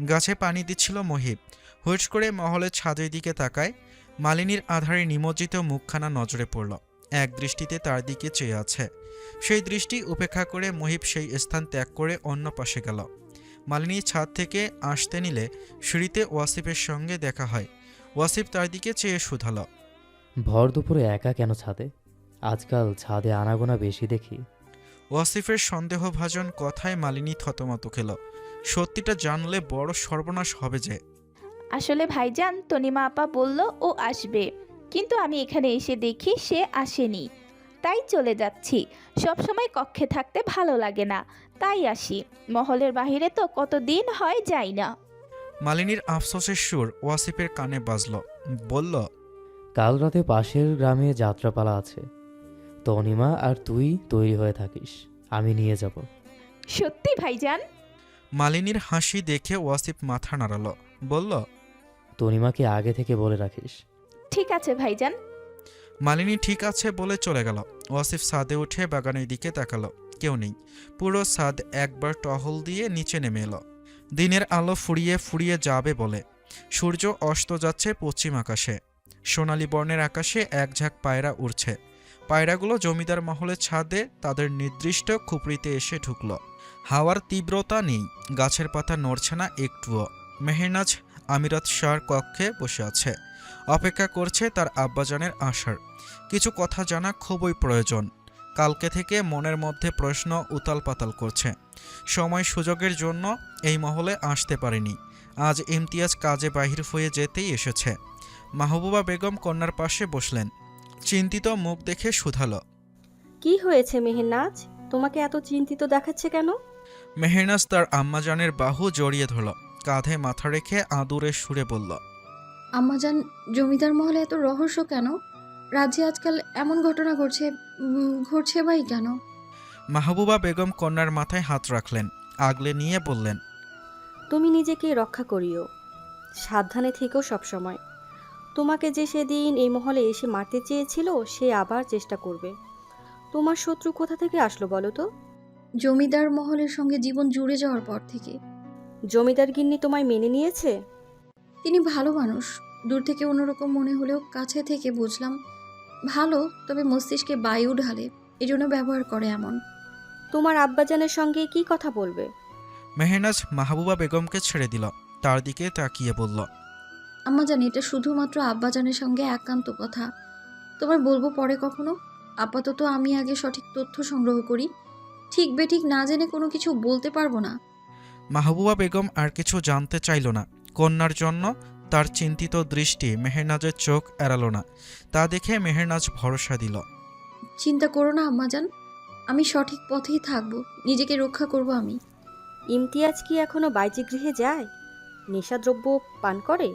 গাছে পানি দিচ্ছিল মহিব। হুট করে মহলের ছাদের দিকে তাকায়। মালিনীর আধারে নিমজ্জিত মুখখানা নজরে পড়ল। এক দৃষ্টিতে তার দিকে চেয়ে আছে। সেই দৃষ্টি উপেক্ষা করে মহিব সেই স্থান ত্যাগ করে অন্য পাশে গেল। মালিনী ছাদ থেকে আসতে নিলে সিঁড়িতে ওয়াসিফের সঙ্গে দেখা হয়। ওয়াসিফ তার দিকে চেয়ে শুধাল, ভর দুপুরে একা কেন ছাদে? আজকাল ছাদে আনাগোনা বেশি দেখি। ওয়াসিফের সন্দেহভাজন কথায় মালিনী থতমত খেল। সত্যিটা জানলে বড় সর্বনাশ হবে যে। আসলে ভাইজান, তনিমা আপা বলল ও আসবে, কিন্তু আমি এখানে এসে দেখি সে আসেনি, তাই চলে যাচ্ছি। সব সময় কক্ষে থাকতে ভালো লাগে না, তাই আসি। মহলের বাইরে তো কতদিন হয় যাই না। মালিনীর আফসোসের সুর ওয়াসিফের কানে বাজল। বলল, কাল রাতে পাশের গ্রামে যাত্রাপালা আছে। তনিমা আর তুই তৈরি হয়ে থাকিস, আমি নিয়ে যাব। সত্যি ভাইজান? মালিনীর হাসি দেখে ওয়াসিফ মাথা নাড়াল। বলল, তনিমাকে আগে থেকে বলে রাখিস। ঠিক আছে ভাইজান। মালিনী ঠিক আছে বলে চলে গেল। ওয়াসিফ ছাদে উঠে বাগানের দিকে তাকালো। কেউ নেই। পুরো ছাদ একবার টহল দিয়ে নিচে নেমে এলো। দিনের আলো ফুরিয়ে ফুরিয়ে যাবে বলে। সূর্য অস্ত যাচ্ছে পশ্চিম আকাশে। সোনালী বর্ণের আকাশে এক ঝাঁক পায়রা উড়ছে। পায়রাগুলো জমিদার মহলের ছাদে তাদের নির্দিষ্ট খুপড়িতে এসে ঢুকল। হাওয়ার তীব্রতা নেই, গাছের পাতা নড়ছে না একটুও। মেহেরনাজ আমিরাত শাহর কক্ষে বসে আছে, অপেক্ষা করছে তার আব্বাজানের আসার। কিছু কথা জানা খুবই প্রয়োজন। কালকে থেকে মনের মধ্যে প্রশ্ন উতাল পাতাল করছে। সময় সুযোগের জন্য এই মহলে আসতে পারেনি। আজ ইমতিয়াজ কাজে বাহির হয়ে যেতেই এসেছে। মাহবুবা বেগম কন্যার পাশে বসলেন। চিন্তিত মুখ দেখে শুধালো, কি হয়েছে মেহেরনাজ? তোমাকে এত চিন্তিত দেখাচ্ছে কেন? মেহেরনাজ তার আম্মাজানের বাহু জড়িয়ে ধরল। কাঁধে মাথা রেখে আদুরের সুরে বলল, আম্মাজান, জমিদার মহলে এত রহস্য কেন? রাজ্যে আজকাল এমন ঘটনা ঘটছে ভাই কেন? মাহবুবা বেগম কন্যার মাথায় হাত রাখলেন, আগলে নিয়ে বললেন, তুমি নিজেকে রক্ষা করিও, সাবধানে থেকো সবসময়। তোমাকে যে সেদিন এই মহলে এসে মারতে চেয়েছিল সে আবার চেষ্টা করবে। তোমার শত্রু কোথা থেকে আসলো বলো তো? জমিদার মহলের সঙ্গে জীবন জুড়ে যাওয়ার পর থেকে। জমিদার গিন্নি তোমায় মেনে নিয়েছে? তিনি ভালো মানুষ। দূর থেকে অন্যরকম মনে হলেও কাছে থেকে বুঝলাম ভালো, তবে মস্তিষ্কে বায়ু ঢালে, এজন্য ব্যবহার করে এমন। তোমার আব্বাজানের সঙ্গে কি কথা বলবে? মেহেরনাজ মাহবুবা বেগমকে ছেড়ে দিল। তার দিকে তাকিয়ে বলল, আম্মাজান, এটা শুধুমাত্র আব্বাজানের সঙ্গে একান্ত কথা। তোমার বলবো পরে কখনো। আপাতত আমি আগে সঠিক তথ্য সংগ্রহ করি। ঠিক বেঠিক না জেনে কোনো কিছু বলতে পারবো না। মাহবুবা বেগম আর কিছু জানতে চাইল না। কন্যার জন্য তার চিন্তিত দৃষ্টি মেহেরনাজের চোখ এড়ালো না। তা দেখে মেহেরনাজ ভরসা দিল, চিন্তা করো না আম্মাজান, আমি সঠিক পথেই থাকবো, নিজেকে রক্ষা করব আমি। ইমতিয়াজ কি এখনো বাইজিগৃহে যায়? নেশাদ্রব্য পান করে?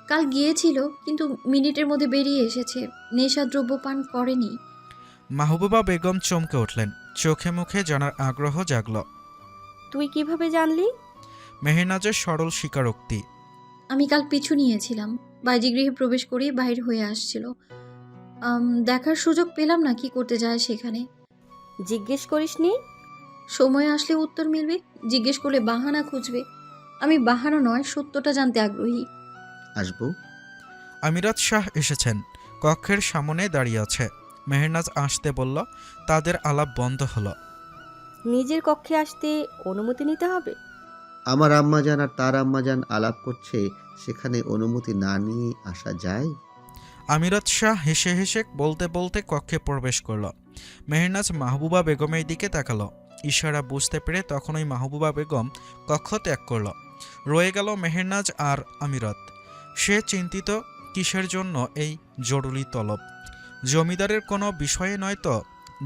কাল গিয়েছিল, কিন্তু মিনিটের মধ্যে বেরিয়ে এসেছে। নেশাদ্রব্য পান করেনি। মাহবুবা বেগম চমকে উঠলেন। চোখে মুখে জানার আগ্রহ জাগল। তুই কিভাবে জানলি? মেহেরনাজের সরল স্বীকারোক্তি। আমি কাল পিছু নিয়েছিলাম, বাইজিগৃহে প্রবেশ করে বাহির হয়ে আসছিল। দেখার সুযোগ পেলাম না কি করতে যায় সেখানে। জিজ্ঞেস করিসনি? সময় আসলে উত্তর মিলবে। জিজ্ঞেস করলে বাহানা খুঁজবে। আমি বাহানা নয়, সত্যটা জানতে আগ্রহী। আসবো। আমিরাত শাহ এসেছেন, কক্ষের সামনে দাঁড়িয়ে আছে। মেহেরনাজ আসতে বলল। তাদের আলাপ বন্ধ হলো। নিজের কক্ষে আসতে অনুমতি নিতে হবে? আমার আম্মাজান আর তার আম্মাজান আলাপ করছে, সেখানে অনুমতি না নিয়ে আসা যায়? আমিরাত শাহ হেসে হেসে বলতে বলতে কক্ষে প্রবেশ করল। মেহেরনাজ মাহবুবা বেগমের দিকে তাকালো। ইশারা বুঝতে পেরে তখনই মাহবুবা বেগম কক্ষ ত্যাগ করল। রয়ে গেল মেহেরনাজ আর আমিরাত। সে চিন্তিত, কিসের জন্য এই জরুরি তলব? জমিদারের কোনো বিষয়ে নয় তো?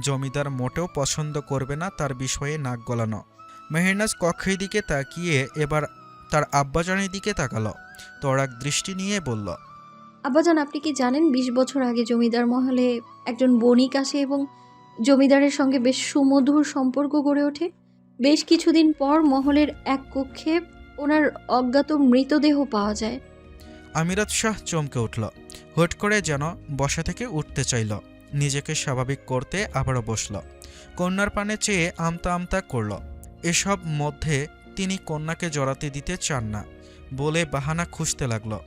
জমিদার মোটেও পছন্দ করবে না তার বিষয়ে নাক গলানো। মেহেরনাজ কক্ষের দিকে তাকিয়ে এবার তার আব্বাজানের দিকে তাকালো। তরাক দৃষ্টি নিয়ে বলল, আব্বাজান, আপনি কি জানেন 20 বছর আগে জমিদার মহলে একজন বণিক আসে এবং জমিদারের সঙ্গে বেশ সুমধুর সম্পর্ক গড়ে ওঠে। বেশ কিছুদিন পর মহলের এক কক্ষে ওনার অজ্ঞাত মৃতদেহ পাওয়া যায়। আমিরাত শাহ চমকে উঠল। হুট করে যেন বসা থেকে উঠতে চাইল। নিজেকে স্বাভাবিক করতে আবারও বসল। কন্যার পানে চেয়ে আমতা আমতা করল। এসব মধ্যে তিনি কন্যাকে জড়াতে দিতে চান না বলে বাহানা খুঁজতে লাগলো।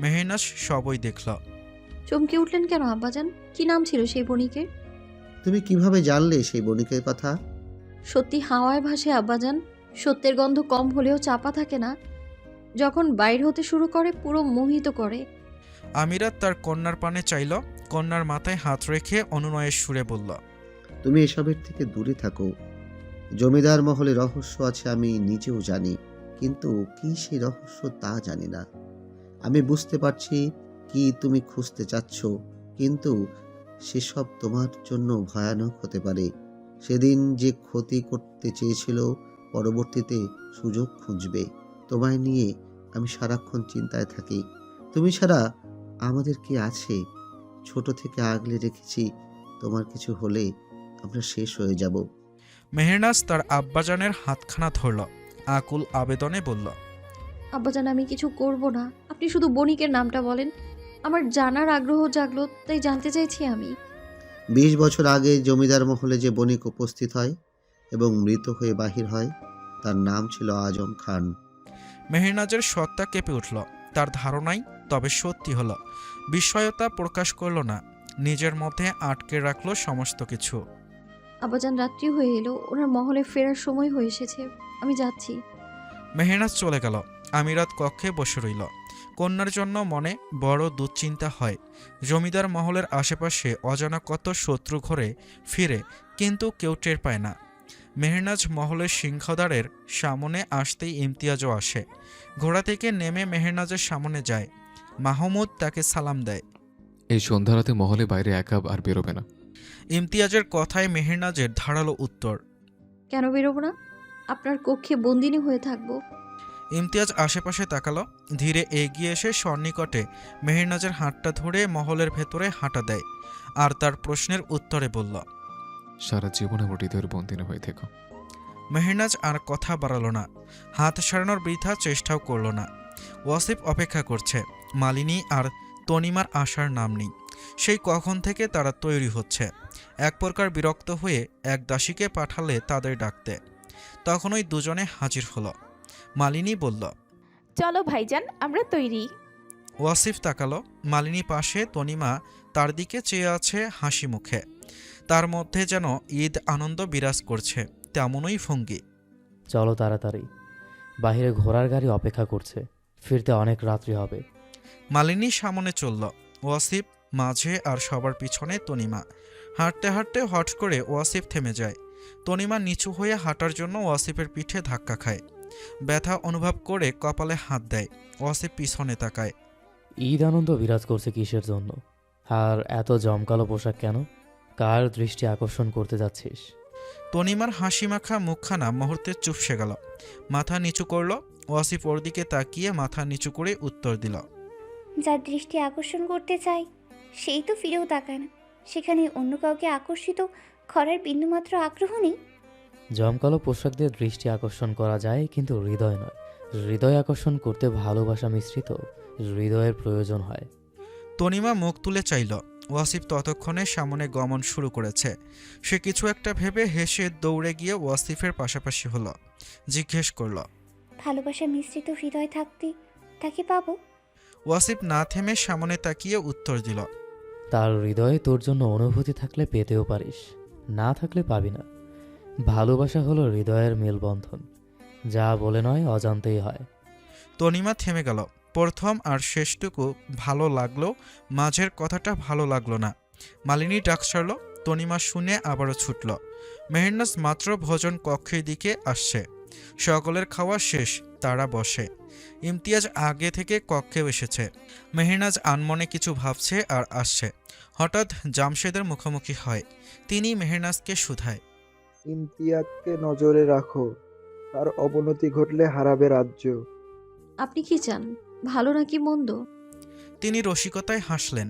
মেহেরনাজ সবই দেখল। চমকে উঠলেন কেন আব্বাজান? কি নাম ছিল সেই বণিকের? তুমি কিভাবে জানলে সেই বণিকের কথা? সত্যি হাওয়ায় ভাসে আব্বাজান। সত্যের গন্ধ কম হলেও চাপা থাকে না, যখন বাইর হতে শুরু করে পুরো মোহিত করে। আমিরাত তার কন্যার পানে চাইল। কন্যার মাথায় হাত রেখে অনুনয়ের সুরে বলল, তুমি এসবের থেকে দূরে থাকো। জমিদার মহলে রহস্য আছে আমি নিজেও জানি, কিন্তু কি সেই রহস্য তা জানি না। আমি বুঝতে পারছি কি তুমি খুঁজতে চাচ্ছ, কিন্তু সেসব তোমার জন্য ভয়ানক হতে পারে। সেদিন যে ক্ষতি করতে চেয়েছিল পরবর্তীতে সুযোগ খুঁজবে। তোমায় নিয়ে আমি সারাক্ষণ চিন্তায় থাকি। তুমি ছাড়া আমাদের কি আছে? ছোট থেকে আগলে রেখেছি, তোমার কিছু হলে আমরা শেষ হয়ে যাব। মেহেরনাজ তার আব্বাজানের হাতখানা ধরল, আকুল আবেদনে বলল, আব্বাজান আমি কিছু করব না, আপনি শুধু বণিকের নামটা বলেন। আমার জানার আগ্রহ জাগলো, তাই জানতে চাইছি আমি। 20 বছর আগে জমিদার মহলে যে বণিক উপস্থিত হয় এবং মৃত হয়ে বাহির হয়, তার নাম ছিল আজম খান। মেহেরনাজের সত্তা কেঁপে উঠল। তার ধারণাই তবে সত্যি হলো। বিস্ময়তা প্রকাশ করল না, নিজের মধ্যে আটকে রাখলো সমস্ত কিছু। আব্বাজান রাত্রি হয়ে এলো, ওনার মহলে ফেরার সময় হয়ে এসেছে, আমি যাচ্ছি। মেহেরনাজ চলে গেল। আমিরাত কক্ষে বসে রইল। কন্যার জন্য মনে বড় দুশ্চিন্তা হয়। জমিদার মহলের আশেপাশে অজানা কত শত্রু ঘরে ফিরে, কিন্তু কেউ টের পায় না। মেহেরনাজ মহলের সিংহদ্বারের সামনে আসতেই ইমতিয়াজও আসে। ঘোড়া থেকে নেমে মেহেরনাজের সামনে যায়। মাহমুদ তাকে সালাম দেয়। এই সন্ধ্যা রাতে মহলে বাইরে একা আর বেরোবে না। ইমতিয়াজের কথায় মেহেরনাজের ধারালো উত্তর, কেন বেরোবো না? আপনার কক্ষে বন্দিনী হয়ে থাকবো। ইমতিয়াজ আশেপাশে তাকালো, ধীরে এগিয়ে এসে সন্নিকটে মেহেরনাজের হাতটা ধরে মহলের ভেতরে হাঁটা দেয়, আর তার প্রশ্নের উত্তরে বলল, সারা জীবন আমার হৃদয়ের বন্দিনী হয়ে থেকো। মেহেরনাজ আর কথা বাড়ালো না, হাত সারানোর বৃথা চেষ্টাও করল না। ওয়াসিফ অপেক্ষা করছে। মালিনী আর তনিমার আসার নাম নেই। সেই কখন থেকে তারা তৈরি হচ্ছে। এক প্রকার বিরক্ত হয়ে এক দাসীকে পাঠালে তাদের ডাকতে। তখনই দুজনে হাজির হলো। মালিনী বলল, চলো ভাইজান, আমরা তৈরি। ওয়াসিফ তাকালো। মালিনী পাশে, তনিমা তার দিকে চেয়ে আছে হাসি মুখে। তার মধ্যে যেন ঈদ আনন্দ বিরাজ করছে, তেমনই ভঙ্গি। চলো তাড়াতাড়ি, বাইরে ঘোড়ার গাড়ি অপেক্ষা করছে, ফিরতে অনেক রাত্রি হবে। মালিনী সামনে চলল, ওয়াসিফ মাঝে, আর সবার পিছনে তনিমা। হাঁটতে হাঁটতে হট করে ওয়াসিফ থেমে যায়। তনিমা নিচু হয়ে হাঁটার জন্য ওয়াসিফের পিঠে ধাক্কা খায়। ব্যথা অনুভব করে কপালে হাত দেয়। ওয়াসিফ পিছনে তাকায়। ঈদ আনন্দ বিরাজ করছে কিসের জন্য? আর এত জমকালো পোশাক কেন? কার দৃষ্টি আকর্ষণ করতে যাচ্ছিস? তনিমার হাসি মাখা মুখখানা মুহূর্তে চুপসে গেল। মাথা নিচু করল। ওয়াসিফ ওর দিকে তাকিয়ে মাথা নিচু করে উত্তর দিল, যার দৃষ্টি আকর্ষণ করতে চাই সেই তো ফিরেও তাকায় না, সেখানে অন্য কাউকে আকর্ষিত করার বিন্দুমাত্র আগ্রহ নেই। জমকালো পোশাক দিয়ে দৃষ্টি আকর্ষণ করা যায়, কিন্তু হৃদয় নয়। হৃদয় আকর্ষণ করতে ভালোবাসা মিশ্রিত হৃদয়ের প্রয়োজন হয়। তনিমা মুখ তুলে চাইল। ওয়াসিফ ততক্ষণে সামনে গমন শুরু করেছে। সে কিছু একটা ভেবে হেসে দৌড়ে গিয়ে ওয়াসিফের পাশাপাশি হলো। জিজ্ঞেস করল, ভালোবাসা মিশ্রিত হৃদয় থাকতে তাকে পাবো? ওয়াসিফ না থেমে সামনে তাকিয়ে উত্তর দিল, তার হৃদয়ে তোর জন্য অনুভূতি থাকলে পেতেও পারিস, না থাকলে পাবি না। ভালোবাসা হলো হৃদয়ের মেলবন্ধন, যা বলে নয় অজান্তেই হয়। তনিমা থেমে গেল। প্রথম আর শেষটুকু ভালো লাগলো, মাঝের কথাটা ভালো লাগলো না। মালিনী ডাক ছাড়ল। তনিমা শুনে আবারও ছুটল। মেহেরনাজ মাত্র ভোজন কক্ষের দিকে আসছে। সকলের খাওয়া শেষ, তারা বসে। ইমতিয়াজ আগে থেকে কক্ষে এসেছে। মেহেরনাজ আনমনে কিছু ভাবছে আর আসছে। হঠাৎ জামশেদের মুখোমুখি হয়। তিনি মেহেরনাজকে শুধায়, ইমতিয়াজকে নজরে রাখো, তার অবনতি ঘটলে হারাবে রাজ্য। আপনি কি চান, ভালো নাকি মন্দ? তিনি রসিকতায় হাসলেন।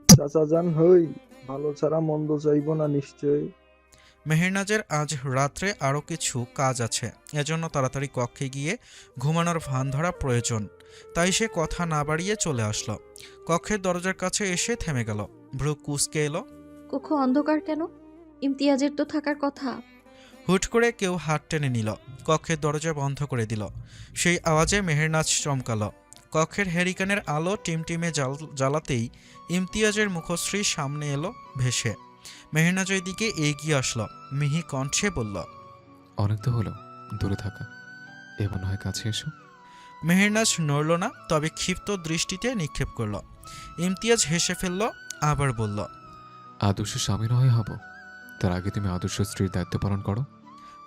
চাচা যান হই, ভালো ছাড়া মন্দ চাইব না নিশ্চয়। মেহেরনাজের আজ রাত্রে আরও কিছু কাজ আছে, এজন্য তাড়াতাড়ি কক্ষে গিয়ে ঘুমানোর ভান ধরা প্রয়োজন। তাই সে কথা না বাড়িয়ে চলে আসলো। কক্ষের দরজার কাছে এসে থেমে গেল। ভ্রু কুঁচকে এলো। কক্ষ অন্ধকার কেন? ইমতিয়াজের তো থাকার কথা। হুট করে কেউ হাত টেনে নিল, কক্ষের দরজা বন্ধ করে দিল। সেই আওয়াজে মেহেরনাজ চমকালো। কক্ষের হ্যারিকেনের আলো টিমটিমে জ্বালাতেই ইমতিয়াজের মুখশ্রী সামনে এলো ভেসে। মেহেরনাজের দিকে এগিয়ে আসলো, মিহি কণ্ঠে বলল, অনেক তো হলো দূরে থাকা, এবার না হয় কাছে এসো। মেহেরনাজ নড়ল না, তবে ক্ষিপ্ত দৃষ্টিতে নিক্ষেপ করল। ইমতিয়াজ হেসে ফেলল, আবার বলল, আদর্শ স্বামী নয় হব, তার আগে তুমি আদর্শ স্ত্রীর দায়িত্ব পালন করো।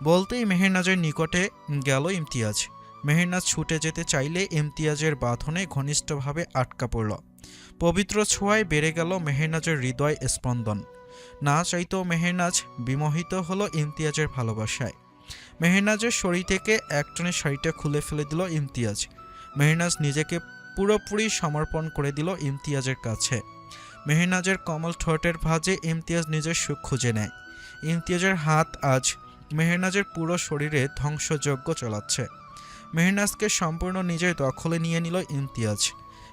বলতেই মেহেরনাজের নিকটে গেল ইমতিয়াজ। মেহেরনাজ ছুটে যেতে চাইলে ইমতিয়াজের বাঁধনে ঘনিষ্ঠভাবে আটকা পড়ল। পবিত্র ছোঁয়ায় বেড়ে গেল মেহেরনাজের হৃদয় স্পন্দন। না চাইতেও মেহেরনাজ বিমোহিত হলো ইমতিয়াজের ভালোবাসায়। মেহেরনাজের শরীর থেকে একটানে শাড়িটা খুলে ফেলে দিল ইমতিয়াজ। মেহেরনাজ নিজেকে পুরোপুরি সমর্পণ করে দিল ইমতিয়াজের কাছে। মেহেরনাজের কমল ঠোঁটের ভাঁজে ইমতিয়াজ নিজের সুখ খুঁজে নেয়। ইমতিয়াজের হাত আজ মেহেরনাজের পুরো শরীরে ধ্বংসযজ্ঞ চালাচ্ছে। মেহেরনাজকে সম্পূর্ণ নিজের দখলে নিয়ে নিল ইমতিয়াজ।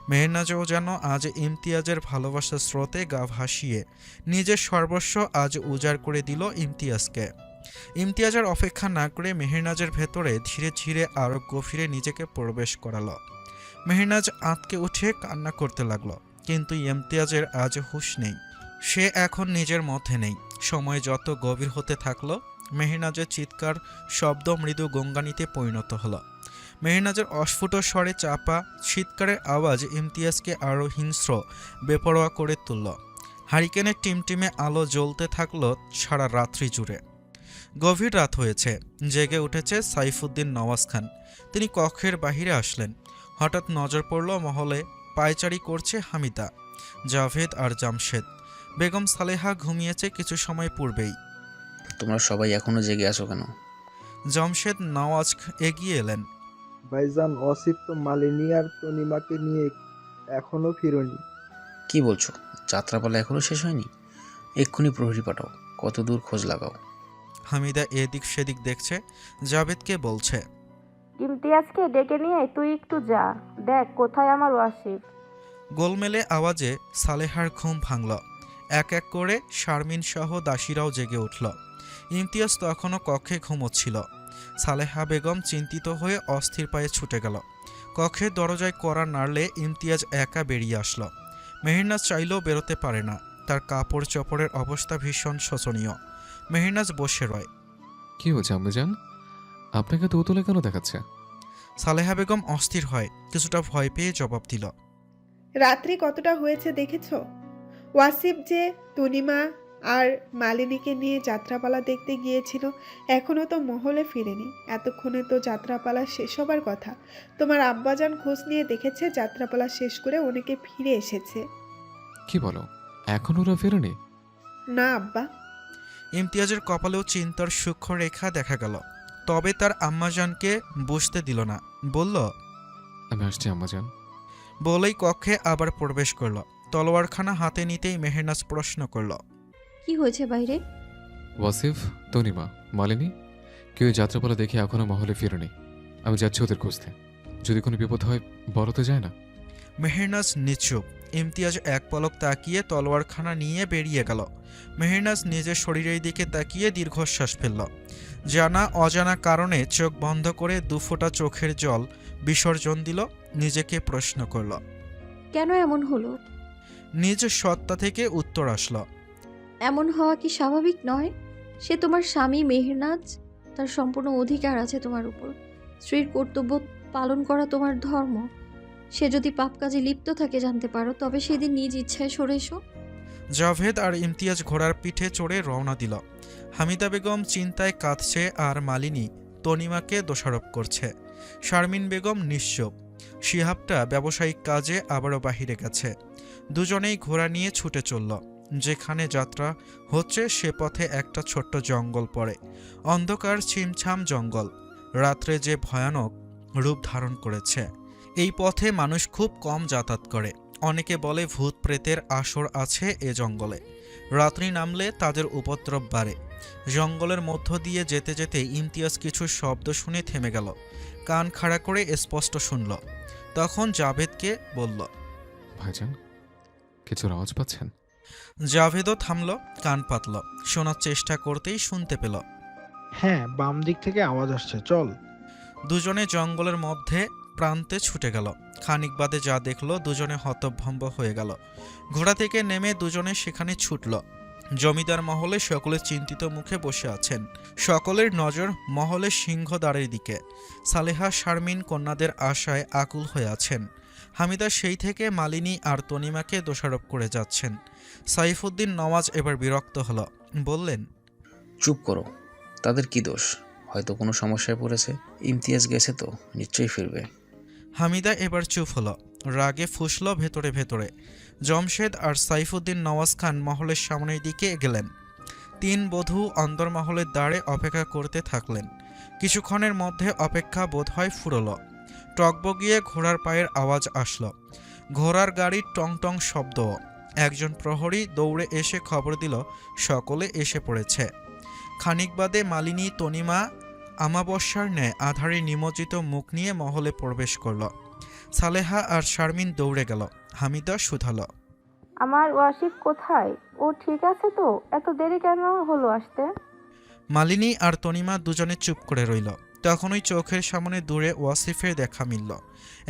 মেহেরনাজও যেন আজ ইমতিয়াজের ভালোবাসার স্রোতে গা ভাসিয়ে নিজের সর্বস্ব আজ উজাড় করে দিল ইমতিয়াজকে। ইমতিয়াজের অপেক্ষা না করে মেহেরনাজের ভেতরে ধীরে ধীরে আরও গভীরে নিজেকে প্রবেশ করালো। মেহেরনাজ আঁতকে উঠে কান্না করতে লাগলো, কিন্তু ইমতিয়াজের আজ হুঁশ নেই। সে এখন নিজের মধ্যে নেই। সময় যত গভীর হতে থাকলো, মেহেরনাজের চিৎকার শব্দ মৃদু গঙ্গানিতে পরিণত হলো। মেহেরনাজের অস্ফুট স্বরে চাপা চিৎকারের আওয়াজ ইমতিয়াজকে আরও হিংস্র বেপরোয়া করে তুলল। হারিকেনের টিমটিমে আলো জ্বলতে থাকলো সারা রাত্রি জুড়ে। গভীর রাত হয়েছে, জেগে উঠেছে সাইফুদ্দিন নওয়াজ খান। তিনি কক্ষের বাহিরে আসলেন। হঠাৎ নজর পড়ল মহলে পায়চারি করছে হামিদা, জাভেদ আর জামশেদ। বেগম সালেহা ঘুমিয়েছে কিছু সময় পূর্বেই। তোমরা সবাই এখনো জেগে আছো কেন? জামশেদ নওয়াজ এগিয়ে এলেন। ভাইজান, অসিফ তো মালিনী আর তনিমাকে নিয়ে এখনো ফিরোনি। কি বলছো? যাত্রাপালা এখনো শেষ হয়নি? এক্ষুনি প্রহরী পাঠাও, কত দূর খোঁজ লাগাও। হামিদা এদিক সেদিক দেখছে, জাভেদকে বলছে, ইমতিয়াজকে ডেকে নিয়ে তুই একটু যা, দেখ কোথায় আমার ওয়াসিফ। গোলমেলে আওয়াজে সালেহার ঘুম ভাঙল। এক এক করে শারমিন সহ দাসীরাও জেগে উঠল। ইমতিয়াজ তখনও কক্ষে ঘুমোচ্ছিল। সালেহা বেগম চিন্তিত হয়ে অস্থির পায়ে ছুটে গেল। কক্ষের দরজায় কড়া নাড়লে ইমতিয়াজ একা বেরিয়ে আসলো। মেহেরনাজ চাইলেও বেরোতে পারে না, তার কাপড় চোপড়ের অবস্থা ভীষণ শোচনীয়। মেহেরনাজ বসে রয়। কি হয়েছে আম্মুজান, আপনাকে তো উতলে কেন দেখাচ্ছে? সালেহা বেগম অস্থির হয়, কিছুটা ভয় পেয়ে জবাব দিল, রাত্রি কতটা হয়েছে দেখেছো? ওয়াসিফ যে তনিমা আর মালিনীকে নিয়ে যাত্রাপালা দেখতে গিয়েছিল, এখনও তো মহলে ফিরেনি। এতক্ষণে তো যাত্রাপালা শেষ হবার কথা। তোমার আব্বাজান খোঁজ নিয়ে দেখেছে যাত্রাপালা শেষ করে অনেকে ফিরে এসেছে। কি বলো, এখন ওরা ফেরেনি? না আব্বা। ইমতিয়াজের কপালেও চিন্তার সূক্ষ্ম রেখা দেখা গেল, তবে তার আম্মাজানকে বুঝতে দিল না। বলল, আমি আসছি আম্মাজান। বলেই কক্ষে আবার প্রবেশ করল। তলোয়ারখানা হাতে নিতেই মেহেরনাজ প্রশ্ন করল, কি হয়েছে বাইরে? ওয়াসিফ, তনিমা, মালিনী কেউ যাত্রাপালা দেখে এখনো মহলে ফেরেনি। আমি যাচ্ছি ওদের খুঁজতে। যদি কোনো বিপদ হয় বলো তো, যায় না? মেহেরনাজ নিশ্চুপ। ইমতিয়াজ এক পলক তাকিয়ে তলোয়ারখানা নিয়ে বেরিয়ে গেল। মেহেরনাজ নিজের শরীরের দিকে তাকিয়ে দীর্ঘশ্বাস ফেলল। জানা অজানা কারণে চোখ বন্ধ করে দুফোঁটা চোখের জল বিসর্জন দিল। নিজেকে প্রশ্ন করল, কেন এমন হলো? নিজ সত্তা থেকে উত্তর আসলো, এমন হওয়া কি স্বাভাবিক নয়? সে তোমার স্বামী মেহেরনাজ, তার সম্পূর্ণ অধিকার আছে তোমার উপর। স্ত্রীর কর্তব্য পালন করা তোমার ধর্ম। সে যদি পাপ কাজে লিপ্ত থাকে জানতে পারো, তবে সেদিন নিজ ইচ্ছায় সরে এসো। জাভেদ আর ইমতিয়াজ ঘোড়ার পিঠে চড়ে রওনা দিল। হামিদা বেগম চিন্তায় কাঁদছে আর মালিনী তনিমাকে দোষারোপ করছে। শারমিন বেগম নিশ্চুপ। শিহাবটা ব্যবসায়িক কাজে আবারও বাহিরে গেছে। দুজনেই ঘোড়া নিয়ে ছুটে চলল। যেখানে যাত্রা হচ্ছে সে পথে একটা ছোট্ট জঙ্গল পড়ে। অন্ধকার ছিমছাম জঙ্গল রাত্রে যে ভয়ানক রূপ ধারণ করেছে। এই পথে মানুষ খুব কম যাতায়াত করে। অনেকে বলে ভূত প্রেতের আসর আছে এ জঙ্গলে। রাত্রি নামলে তাদের উপদ্রব বাড়ে। জঙ্গলের মধ্য দিয়ে যেতে যেতে ইমতিয়াজ কিছু শব্দ শুনে থেমে গেল। কান খাড়া করে স্পষ্ট শুনল। তখন জাভেদকে বলল, ভাইজান, কিছুর আওয়াজ পাচ্ছেন? জাভেদও থামল, কান পাতল। শোনার চেষ্টা করতেই শুনতে পেল, হ্যাঁ, বাম দিক থেকে আওয়াজ আসছে, চল। দুজনে জঙ্গলের মধ্যে প্রান্তে ছুটে গেল। খানিক বাদে যা দেখলো দুজনে হতভম্ব হয়ে গেল। ঘোড়া থেকে নেমে দুজনে সেখানে ছুটল। জমিদার মহলে সকলে চিন্তিত মুখে বসে আছেন। সকলের নজর মহলের সিংহদ্বারের দিকে। সালেহা শারমিন কন্যাদের আশায় আকুল হয়ে আছেন। হামিদা সেই থেকে মালিনী আর তনিমাকে দোষারোপ করে যাচ্ছেন। সাইফুদ্দিন নওয়াজ এবার বিরক্ত হলো, বললেন, চুপ করো, তাদের কি দোষ? হয়তো কোনো সমস্যায় পড়েছে। ইমতিয়াজ গেছে তো, নিশ্চয়ই ফিরবে। হামিদা এবার চুপ হলো, রাগে ফুঁসল ভেতরে ভেতরে। জমশেদ আর সাইফুদ্দিন নওয়াজ খান মহলের সামনের দিকে গেলেন। 3 বধূ অন্দরমহলের দ্বারে অপেক্ষা করতে থাকলেন। কিছুক্ষণের মধ্যে অপেক্ষা বোধহয় ফুরল। টকবগিয়ে ঘোড়ার পায়ের আওয়াজ আসলো। ঘোড়ার গাড়ির টং টং শব্দ। একজন প্রহরী দৌড়ে এসে খবর দিল সকলে এসে পড়েছে। খানিক বাদে মালিনী তনিমা আমাবস্যার ন্যায় আধারে নিমজ্জিত মুখ নিয়ে মহলে প্রবেশ করল। সালেহা আর শারমিন দৌড়ে গেল। হামিদা শুধালো, আমার ওয়াসিফ কোথায়? ও ঠিক আছে তো? এত দেরি কেন হলো আসতে? মালিনী আর তনিমা দুজনে চুপ করে রইল। তখনই চোখের সামনে দূরে ওয়াসিফের দেখা মিলল।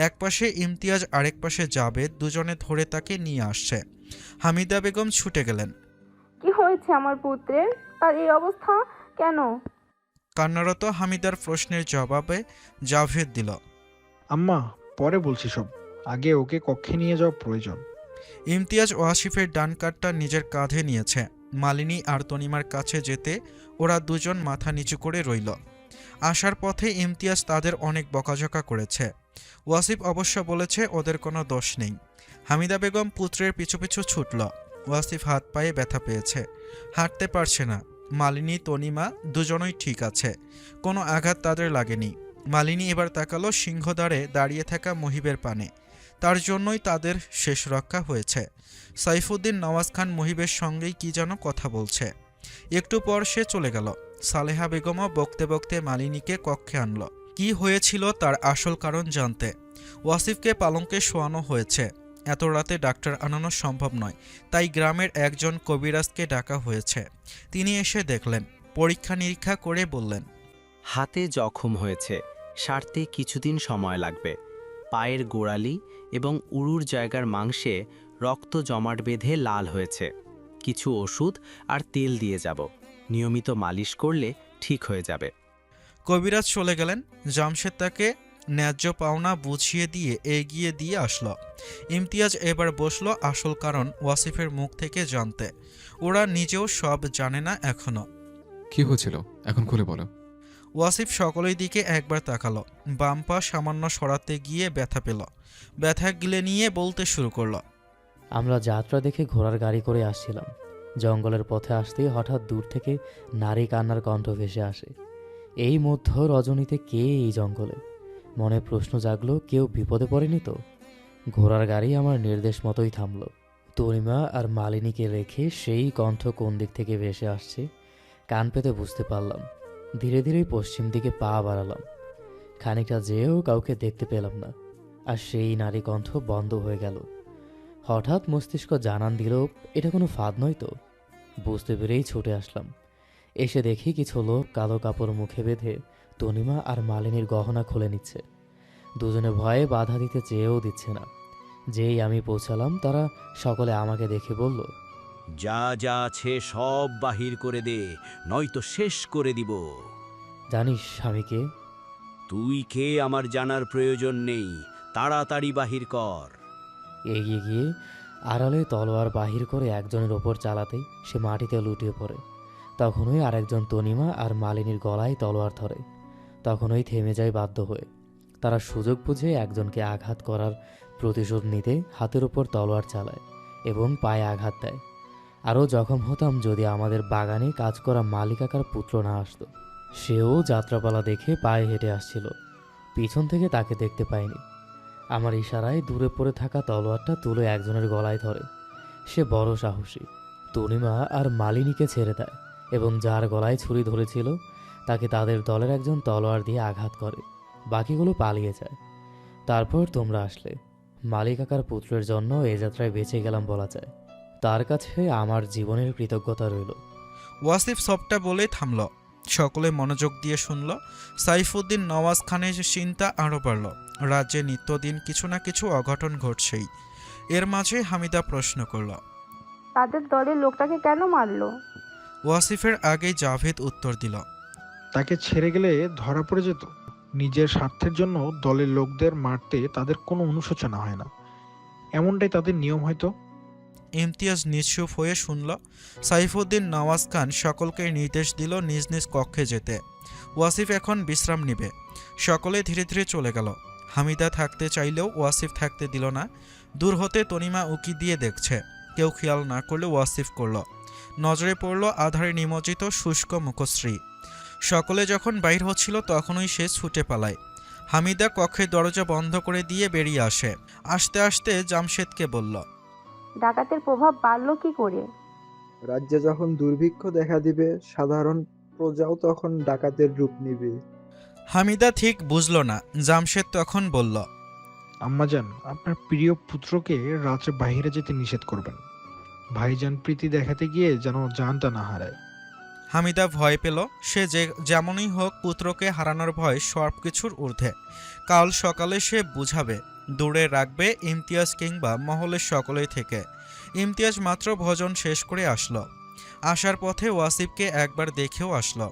এক পাশে ইমতিয়াজ, আরেক পাশে জাবেদ, দুজনে ধরে তাকে নিয়ে আসছে। হামিদা বেগম ছুটে গেলেন। কি হয়েছে আমার পুত্রের? তার এই অবস্থা কেন? কান্নারত হামিদার প্রশ্নের জবাবে জাভেদ দিল, আম্মা, পরে বলছি সব, আগে ওকে কক্ষে নিয়ে যাওয়া প্রয়োজন। ইমতিয়াজ ওয়াসিফের ডান কাঠটা নিজের কাঁধে নিয়েছে। মালিনী আর তনিমার কাছে যেতে ওরা দুজন মাথা নিচু করে রইল। আসার পথে ইমতিয়াজ তাদের অনেক বকাঝকা করেছে। ওয়াসিফ অবশ্য বলেছে ওদের কোনো দোষ নেই। হামিদা বেগম পুত্রের পিছু পিছু ছুটল। ওয়াসিফ হাত পায়ে ব্যথা পেয়েছে, হাঁটতে পারছে না। মালিনী তনিমা দুজনই ঠিক আছে, কোনো আঘাত তাদের লাগেনি। মালিনী এবার তাকালো সিংহদ্বারে দাঁড়িয়ে থাকা মহিবের পানে। তার জন্যই তাদের শেষ রক্ষা হয়েছে। সাইফুদ্দিন নওয়াজ খান মহিবের সঙ্গেই কি যেন কথা বলছে। একটু পর সে চলে গেল। সালেহা বেগমও বকতে বকতে মালিনীকে কক্ষে আনল, কি হয়েছিল তার আসল কারণ জানতে। ওয়াসিফকে পালঙ্কে শোয়ানো হয়েছে। এত রাতে ডাক্তার আনানো সম্ভব নয়, তাই গ্রামের একজন কবিরাজকে ডাকা হয়েছে। তিনি এসে দেখলেন, পরীক্ষা নিরীক্ষা করে বললেন, হাতে জখম হয়েছে, সারতে কিছুদিন সময় লাগবে। পায়ের গোড়ালি এবং উরুর জায়গার মাংসে রক্ত জমাট বেঁধে লাল হয়েছে। কিছু ওষুধ আর তেল দিয়ে যাব, নিয়মিত মালিশ করলে ঠিক হয়ে যাবে। কবিরাজ চলে গেলেন। জামশেদ তাকে ন্যায্য পাওনা বুঝিয়ে দিয়ে এগিয়ে দিয়ে আসলো। ইমতিয়াজ এবার বসলো আসল কারণ ওয়াসিফের মুখ থেকে জানতে। ওরা নিজেও সব জানে না এখনো। কি হয়েছিল এখন খুলে বলো। ওয়াসিফ সকলের দিকে একবার তাকালো। বাম পা সামান্য সরাতে গিয়ে ব্যথা পেল। ব্যথা গিলে নিয়ে বলতে শুরু করলো, আমরা যাত্রা দেখে ঘোড়ার গাড়ি করে আসছিলাম। জঙ্গলের পথে আসতেই হঠাৎ দূর থেকে নারী কান্নার কণ্ঠ ভেসে আসে। এই মধ্য রজনীতে কে এই জঙ্গলে? মনে প্রশ্ন জাগলো, কেউ বিপদে পড়েনি তো? ঘোড়ার গাড়ি আমার নির্দেশ মতোই থামল। তনিমা আর মালিনীকে রেখে সেই কণ্ঠ কোন দিক থেকে ভেসে আসছে কান পেতে বুঝতে পারলাম। ধীরে ধীরে পশ্চিম দিকে পা বাড়ালাম। খানিকটা যেয়েও কাউকে দেখতে পেলাম না, আর সেই নারী কণ্ঠ বন্ধ হয়ে গেল। হঠাৎ মস্তিষ্ক জানান দিল এটা কোনো ফাঁদ নয় তো। বুঝতে পেরেই ছুটে আসলাম। এসে দেখি কিছু লোক কালো কাপড় মুখে বেঁধে তনিমা আর মালিনীর গহনা খুলে নিচ্ছে। দুজনে ভয়ে বাধা দিতে চেয়েও দিচ্ছে না। যেই আমি পৌঁছালাম তারা সকলে আমাকে দেখে বলল, যা যা আছে সব বাহির করে দে, নয়তো শেষ করে দিব। জানিস স্বামীকে? তুই কে আমার জানার প্রয়োজন নেই, তাড়াতাড়ি বাহির কর। এগিয়ে গিয়ে আড়ালে তলোয়ার বাহির করে একজনের ওপর চালাতেই সে মাটিতে লুটিয়ে পড়ে। তখনই আরেকজন তনিমা আর মালিনীর গলায় তলোয়ার ধরে। তখনই থেমে যায় বাধ্য হয়ে। তারা সুযোগ বুঝে একজনকে আঘাত করার প্রতিশোধ নিতে হাতের ওপর তলোয়ার চালায় এবং পায়ে আঘাত দেয়। আরও জখম হতাম যদি আমাদের বাগানে কাজ করা মালিকাকার পুত্র না আসতো। সেও যাত্রাপালা দেখে পায়ে হেঁটে আসছিল। পিছন থেকে তাকে দেখতে পাইনি। আমার ইশারায় দূরে পড়ে থাকা তলোয়ারটা তুলে একজনের গলায় ধরে। সে বড় সাহসী। তনিমা আর মালিনীকে ছেড়ে দেয় এবং যার গলায় ছুরি ধরেছিল তাকে তাদের দলের একজন তলোয়ার দিয়ে আঘাত করে। বাকিগুলো পালিয়ে যায়। তারপর তোমরা আসলে। মালিকাকার পুত্রের জন্য এ যাত্রায় বেঁচে গেলাম বলা যায়। তার কাছে আমার জীবনের কৃতজ্ঞতা রইল। ওয়াসিফ সবটা বলে থামল। সকলে মনোযোগ দিয়ে শুনল। সাইফুদ্দিন নওয়াজ খানের চিন্তা আরও বাড়ল। রাজ্যে নিত্যদিন কিছু না কিছু অঘটন ঘটছেই। এর মাঝে হামিদা প্রশ্ন করল, তাদের দলের লোকটাকে কেন মারলো? ওয়াসিফের আগেই জাভেদ উত্তর দিল, তাকে ছেড়ে গেলে ধরা পড়ে যেত। নিজের স্বার্থের জন্য দলের লোকদের মারতে তাদের কোনো অনুশোচনা হয় না, এমনটাই তাদের নিয়ম হয়তো। ইমতিয়াজ নিশ্চুপ হয়ে শুনল। সাইফুদ্দিন নওয়াজ খান সকলকে নির্দেশ দিল নিজ নিজ কক্ষে যেতে। ওয়াসিফ এখন বিশ্রাম নিবে। সকলে ধীরে ধীরে চলে গেল। হামিদা থাকতে চাইলেও ওয়াসিফ থাকতে দিল না। দূর হতে তনিমা উকি দিয়ে দেখছে। কেউ খেয়াল না করলে ওয়াসিফ করল। নজরে পড়ল আধারে নিমজ্জিত শুষ্ক মুখশ্রী। সকলে যখন বাইর হচ্ছিল তখনই সে ছুটে পালায়। হামিদা কক্ষের দরজা বন্ধ করে দিয়ে বেরিয়ে আসে। আস্তে আস্তে জামশেদকে বলল, ডাকাতের প্রভাব বাড়লো কি করে? রাজ্যে যখন দুর্ভিক্ষ দেখা দিবে, সাধারণ প্রজাও তখন ডাকাতের রূপ নিবে। হামিদা ঠিক বুঝল না। জামশেদ তখন বলল, আম্মাজান, আপনার প্রিয় পুত্রকে রাত্রে বাইরে যেতে নিষেধ করবেন। ভাইজান প্রীতি দেখাতে গিয়ে যেন জানটা না হারায়। হামিদা ভয় পেল। সে যেমনই হোক পুত্রকে হারানোর ভয় সব কিছুর ঊর্ধ্বে। কাল সকালে সে বুঝাবে, দূরে রাখবে ইমতিয়াজ কিংবা মহলের সকলেই থেকে। ইমতিয়াজ মাত্র ভোজন শেষ করে আসলো। আসার পথে ওয়াসিফকে একবার দেখেও আসলো।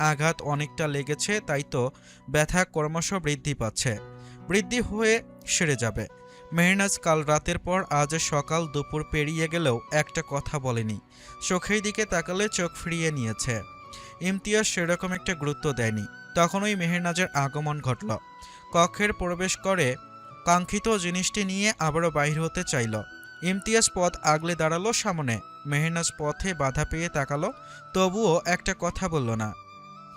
আঘাত অনেকটা লেগেছে, তাই তো ব্যথা ক্রমশ বৃদ্ধি পাচ্ছে। বৃদ্ধি হয়ে সেরে যাবে। মেহনাজ কাল রাতের পর আজ সকাল দুপুর পেরিয়ে গেলেও একটা কথা বলেনি। চোখের দিকে তাকালে চোখ ফিরিয়ে নিয়েছে। ইমতিয়াজ সেরকম একটা গুরুত্ব দেয়নি। তখনই মেহনাজের আগমন ঘটল। কক্ষের প্রবেশ করে কাঙ্ক্ষিত জিনিসটি নিয়ে আবারও বাইর হতে চাইল। ইমতিয়াজ পথ আগলে দাঁড়ালো সামনে। মেহনাজ পথে বাধা পেয়ে তাকালো, তবুও একটা কথা বলল না।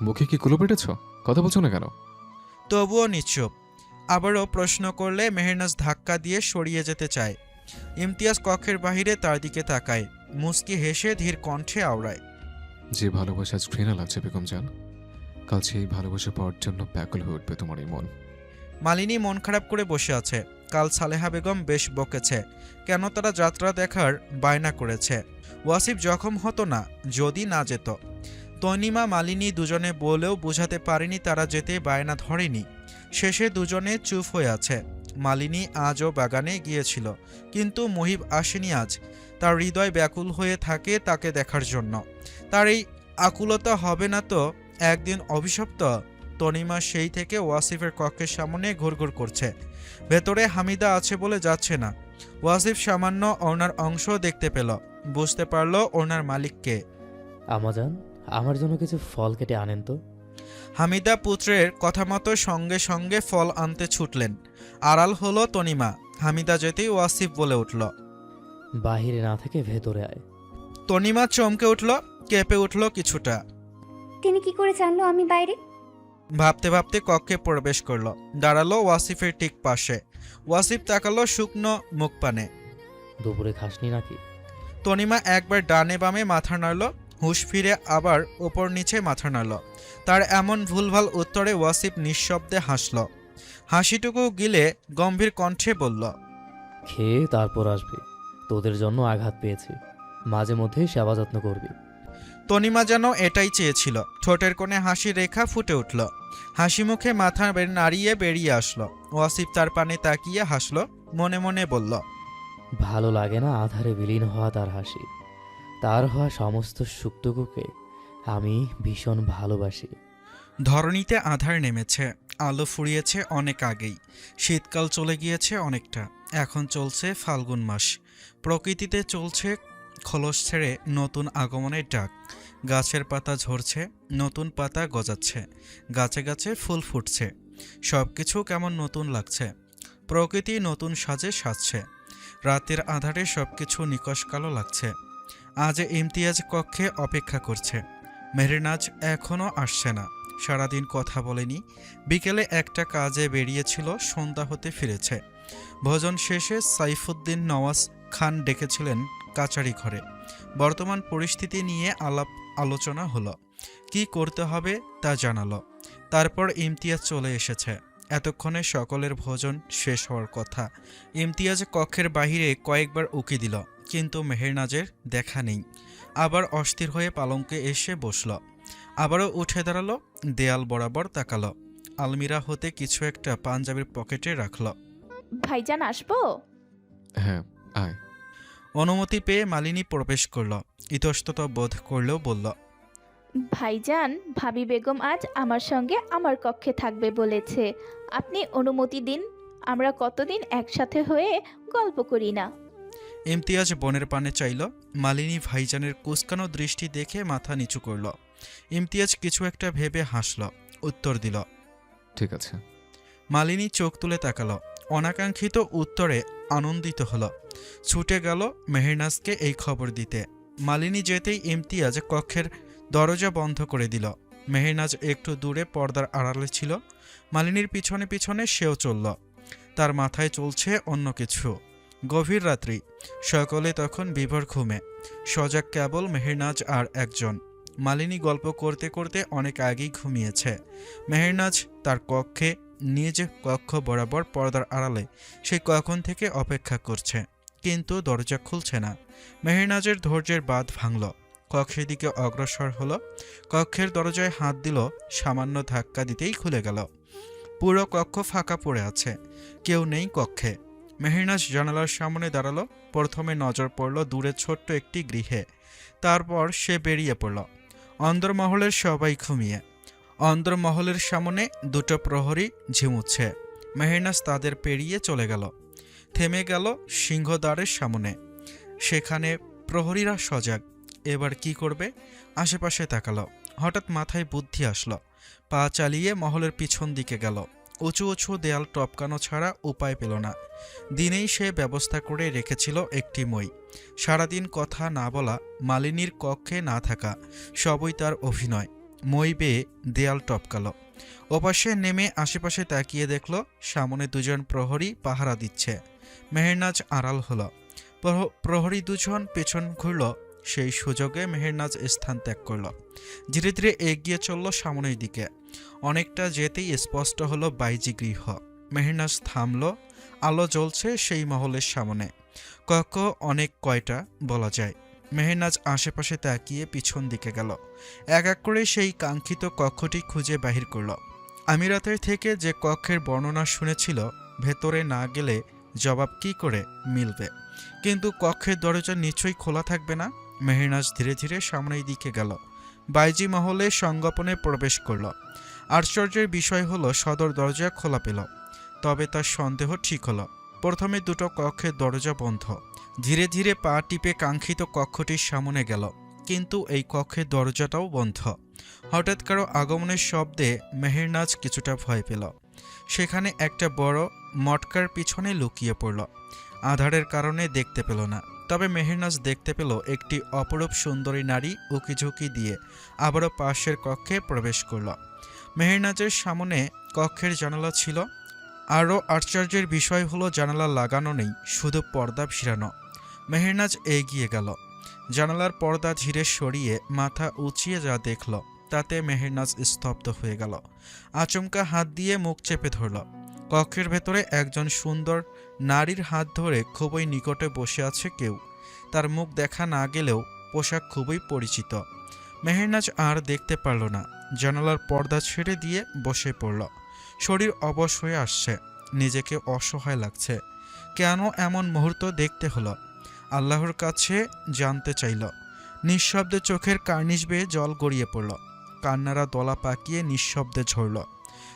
মুখে কি কুলো পেটেছ? কথা বলছো না কেন? তবুও নিশ্চুপ। আবারও প্রশ্ন করলে মেহনাজ ধাক্কা দিয়ে সরিয়ে যেতে চায়। ইমতিয়াজ কক্ষের বাহিরে তার দিকে তাকায়। মুস্কি হেসে ধীর কণ্ঠে আওড়ায়, যে ভালোবাসা আজ ঘৃণা লাগছে বেগম জান, কাল সেই ভালোবাসা পাওয়ার জন্য ব্যাকুল হয়ে উঠবে তোমার এই মন। মালিনী মন খারাপ করে বসে আছে। কাল সালেহা বেগম বেশ বকেছে, কেন তারা যাত্রা দেখার বায়না করেছে। ওয়াসিফ জখম হতো না যদি না যেত। তনিমা মালিনী দুজনে বলেও বোঝাতে পারেনি তারা যেতে বায়না ধরেনি। শেষে দুজনে চুপ হয়ে আছে। মালিনী আজও বাগানে গিয়েছিল, কিন্তু মহিব আসেনি আজ। তার হৃদয় ব্যাকুল হয়ে থাকে তাকে দেখার জন্য। তার এই আকুলতা হবে না তো একদিন অভিশপ্ত। তনিমা সেই থেকে ওয়াসিফের কক্ষের সামনে ঘুরঘুর করছে। ভেতরে হামিদা আছে বলে যাচ্ছে না। ওয়াসিফ সামান্য ওনার অংশ দেখতে পেল। বুঝতে পারল ওনার মালিককে। আমাজান, আমার জন্য কিছু ফল কেটে আনেন তো। হামিদা পুত্রের কথা মতো সঙ্গে সঙ্গে ফল আনতে ছুটলেন। আড়াল হলো তনিমা। হামিদা যেতেই ওয়াসিফ বলে উঠল, বাহিরে না থেকে ভেতরে আয়। তনিমা চমকে উঠল, কেঁপে উঠল কিছুটা। তিনি কি করে জানলো আমি বাইরে? ভাবতে ভাবতে কক্ষে প্রবেশ করলো। দাঁড়ালো ওয়াসিফের ঠিক পাশে। ওয়াসিফ তাকালো শুকনো মুখ পানে। দুপুরে খাসনি নাকি? তনিমা একবার ডানে বামে মাথা নাড়ল, হুঁশ ফিরে আবার ওপর নিচে মাথা নাড়ল। তার এমন ভুলভাল উত্তরে ওয়াসিফ নিঃশব্দে হাসল। হাসিটুকু গিলে গম্ভীর কণ্ঠে বলল, খেয়ে তারপর আসবি। তোদের জন্য আঘাত পেয়েছি, মাঝে মধ্যে সেবা যত্ন করবি। তনিমা যেন এটাই চেয়েছিল। ঠোঁটের কোণে হাসি রেখা ফুটে উঠল। হাসি মুখে মাথা নাড়িয়ে বেরিয়ে আসলো। ওয়াসিফ তার পানে তাকিয়ে হাসল, মনে মনে বলল, ভালো লাগে না আধারে বিলীন হওয়া তার হাসি। তার হওয়া সমস্ত সুখটুকুকে আমি ভীষণ ভালোবাসি। ধরণীতে আধার নেমেছে, আলো ফুরিয়েছে অনেক আগেই। শীতকাল চলে গিয়েছে অনেকটা। এখন চলছে ফাল্গুন মাস। প্রকৃতিতে চলছে খোলস ছেড়ে নতুন আগমনের ডাক। গাছের পাতা ঝরছে, নতুন পাতা গজাচ্ছে, গাছে গাছে ফুল ফুটছে। সব কিছু কেমন নতুন লাগছে। প্রকৃতি নতুন সাজে সাজছে। রাতের আধারে সব কিছু নিকষ কালো লাগছে। আজ ইমতিয়াজ কক্ষে অপেক্ষা করছে। মেহনাজ এখনও আসছে না। সারাদিন কথা বলেনি। বিকেলে একটা কাজে বেরিয়েছিল, সন্ধ্যা হতে ফিরেছে। ভোজন শেষে সাইফুদ্দিন নওয়াজ খান ডেকেছিলেন কাচারি ঘরে। বর্তমান পরিস্থিতি নিয়ে আলাপ আলোচনা হলো। কি করতে হবে তা জানালো। তারপর ইমতিয়াজ চলে এসেছে। এতক্ষণে সকলের ভোজন শেষ হওয়ার কথা। ইমতিয়াজ কক্ষের বাহিরে কয়েকবার উকি দিল, কিন্তু মেহেরনাজের দেখা নেই। আবার অস্থির হয়ে পালঙ্কে এসে বসল। আবারও উঠে দাঁড়ালো, দেয়াল বরাবর তাকালো। আলমিরা হতে কিছু একটা পাঞ্জাবির পকেটে রাখল। ভাইজান আসবো? হ্যাঁ, আয়। অনুমতি পেয়ে মালিনী প্রবেশ করল। ইতস্তত বোধ করলেও বলল, ভাইজান, ভাবি বেগম আজ আমার সঙ্গে আমার কক্ষে থাকবে বলেছে। আপনি অনুমতি দিন, আমরা কতদিন একসাথে হয়ে গল্প করি না। ইমতিয়াজ বনের পানে চাইল। মালিনী ভাইজানের কুঁচকানো দৃষ্টি দেখে মাথা নিচু করল। ইমতিয়াজ কিছু একটা ভেবে হাসল, উত্তর দিল, ঠিক আছে। মালিনী চোখ তুলে তাকালো। অনাকাঙ্ক্ষিত উত্তরে আনন্দিত হল। ছুটে গেল মেহেরনাজকে এই খবর দিতে। মালিনী যেতেই ইমতিয়াজ কক্ষের দরজা বন্ধ করে দিল। মেহেরনাজ একটু দূরে পর্দার আড়ালে ছিল। মালিনীর পিছনে পিছনে সেও চলল। তার মাথায় চলছে অন্য কিছু। গভীর রাত্রি, সকলে তখন বিভোর ঘুমে। সজাগ কেবল মেহেরনাজ আর একজন। মালিনী গল্প করতে করতে অনেক আগেই ঘুমিয়েছে। মেহেরনাজ তার কক্ষে, নিজ কক্ষ বরাবর পর্দার আড়ালে সে কখন থেকে অপেক্ষা করছে, কিন্তু দরজা খুলছে না। মেহেরনাজের ধৈর্যের বাঁধ ভাঙল। কক্ষের দিকে অগ্রসর হলো। কক্ষের দরজায় হাত দিল, সামান্য ধাক্কা দিতেই খুলে গেল। পুরো কক্ষ ফাঁকা পড়ে আছে, কেউ নেই কক্ষে। মেহেরনাজ জানালার সামনে দাঁড়ালো। প্রথমে নজর পড়ল দূরে ছোট্ট একটি গৃহে। তারপর সে বেরিয়ে পড়ল। অন্দরমহলের সবাই ঘুমিয়ে। অন্দরমহলের সামনে দুটো প্রহরী ঝিমুচ্ছে। মেহেরনাজ তাদের পেরিয়ে চলে গেল, থেমে গেল সিংহদ্বারের সামনে। সেখানে প্রহরীরা সজাগ। এবার কি করবে? আশেপাশে তাকালো। হঠাৎ মাথায় বুদ্ধি আসলো। পা চালিয়ে মহলের পিছন দিকে গেল। উঁচু উঁচু দেয়াল টপকানো ছাড়া উপায় পেল না। দিনেই সে ব্যবস্থা করে রেখেছিল একটি মই। সারাদিন কথা না বলা, মালিনীর কক্ষে না থাকা, সবই তার অভিনয়। মই বেয়ে দেয়াল টপকালো। ওপাশে নেমে আশেপাশে তাকিয়ে দেখল সামনে দুজন প্রহরী পাহারা দিচ্ছে। মেহেরনাজ আড়াল হলো। প্রহরী দুজন পেছন ঘুরল। সেই সুযোগে মেহেরনাজ স্থান ত্যাগ করল। ধীরে ধীরে এগিয়ে চলল সামনের দিকে। অনেকটা যেতেই স্পষ্ট হলো বাইজি গৃহ। মেহেরনাজ থামল। আলো জ্বলছে সেই মহলের সামনে। কক্ষ অনেক কয়টা বলা যায়। মেহেরনাজ আশেপাশে তাকিয়ে পিছন দিকে গেল। এক এক করে সেই কাঙ্ক্ষিত কক্ষটি খুঁজে বাহির করল। আমিরাতের থেকে যে কক্ষের বর্ণনা শুনেছিল, ভেতরে না গেলে জবাব কি করে মিলবে? কিন্তু কক্ষের দরজা নিশ্চয়ই খোলা থাকবে না। মেহেরনাজ ধীরে ধীরে সামনের দিকে গেল। বাইজি মহলে সংগোপনে প্রবেশ করল। আশ্চর্যের বিষয় হলো সদর দরজা খোলা পেল। তবে তার সন্দেহ ঠিক হলো। প্রথমে দুটো কক্ষের দরজা বন্ধ। ধীরে ধীরে পা টিপে কাঙ্ক্ষিত কক্ষটির সামনে গেল, কিন্তু এই কক্ষের দরজাটাও বন্ধ। হঠাৎ কারো আগমনের শব্দে মেহেরনাজ কিছুটা ভয় পেল। সেখানে একটা বড় মটকার পিছনে লুকিয়ে পড়ল। আধারের কারণে দেখতে পেল না। তবে মেহেরনাজ দেখতে পেল একটি অপরূপ সুন্দরী নারী উকিঝুঁকি দিয়ে আবারও পাশের কক্ষে প্রবেশ করল। মেহেরনাজের সামনে কক্ষের জানালা ছিল। আরও আশ্চর্যের বিষয় হলো জানালা লাগানো নেই, শুধু পর্দা ভিড়ানো। মেহেরনাজ এগিয়ে গেল। জানালার পর্দা ধীরে সরিয়ে মাথা উঁচিয়ে যা দেখল, তাতে মেহেরনাজ স্তব্ধ হয়ে গেল। আচমকা হাত দিয়ে মুখ চেপে ধরল। কক্ষের ভেতরে একজন সুন্দর নারীর হাত ধরে খুবই নিকটে বসে আছে কেউ। তার মুখ দেখা না গেলেও পোশাক খুবই পরিচিত। মেহেরনাজ আর দেখতে পারল না। জানালার পর্দা ছেড়ে দিয়ে বসে পড়ল। শরীর অবশ হয়ে আসছে। নিজেকে অসহায় লাগছে। কেন এমন মুহূর্ত দেখতে হলো? আল্লাহর কাছে জানতে চাইল। নিঃশব্দে চোখের কার্নিশ বেয়ে জল গড়িয়ে পড়ল। কান্নারা দলা পাকিয়ে নিঃশব্দে ঝরল।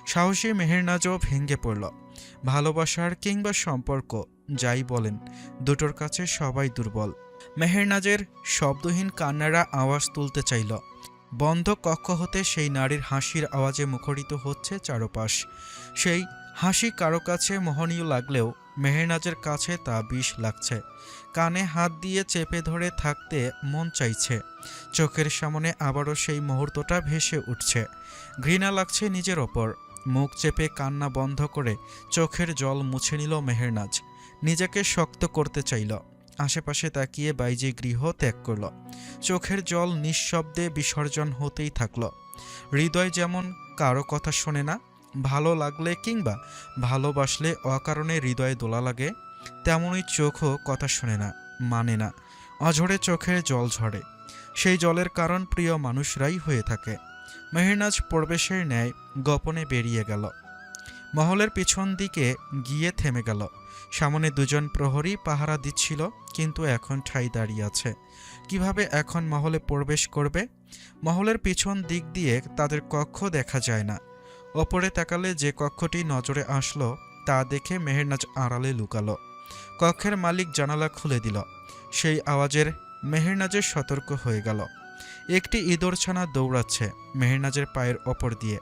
সাহসী মেহেরনাজও ভেঙে পড়ল। ভালোবাসার কিংবা সম্পর্ক যাই বলেন, দুটোর কাছে সবাই দুর্বল। মেহেরনাজের শব্দহীন কান্নারা আওয়াজ তুলতে চাইল। বন্ধ কক্ষ হতে সেই নারীর হাসির আওয়াজে মুখরিত হচ্ছে চারপাশ। সেই হাসি কারো কাছে মোহনীয় লাগলেও মেহেরনাজের কাছে তা বিষ লাগছে। কানে হাত দিয়ে চেপে ধরে থাকতে মন চাইছে। চোখের সামনে আবারও সেই মুহূর্তটা ভেসে উঠছে। ঘৃণা লাগছে নিজের ওপর। মুখ চেপে কান্না বন্ধ করে চোখের জল মুছে নিল মেহেরনাজ। নিজেকে শক্ত করতে চাইল। আশেপাশে তাকিয়ে বাইজি গৃহ ত্যাগ করল। চোখের জল নিঃশব্দে বিসর্জন হতেই থাকল। হৃদয় যেমন কারো কথা শোনে না, ভালো লাগলে কিংবা ভালোবাসলে অকারণে হৃদয়ে দোলা লাগে, তেমনই চোখও কথা শোনে না। মানে না, অঝরে চোখের জল ঝরে। সেই জলের কারণ প্রিয় মানুষরাই হয়ে থাকে। মেহেরনাজ প্রবেশের ন্যায় গোপনে বেরিয়ে গেল। মহলের পিছন দিকে গিয়ে থেমে গেল। সামনে দুজন প্রহরী পাহারা দিচ্ছিল, কিন্তু এখন ঠাই দাঁড়িয়ে আছে। কিভাবে এখন মহলে প্রবেশ করবে? মহলের পিছন দিক দিয়ে তাদের কক্ষ দেখা যায় না। ওপরে তাকালে যে কক্ষটি নজরে আসলো তা দেখে মেহেরনাজ আড়ালে লুকালো। কক্ষের মালিক জানালা খুলে দিল। সেই আওয়াজের মেহেরনাজের সতর্ক হয়ে গেল। একটি ইঁদুরছানা দৌড়াচ্ছে মেহেরনাজের পায়ের ওপর দিয়ে।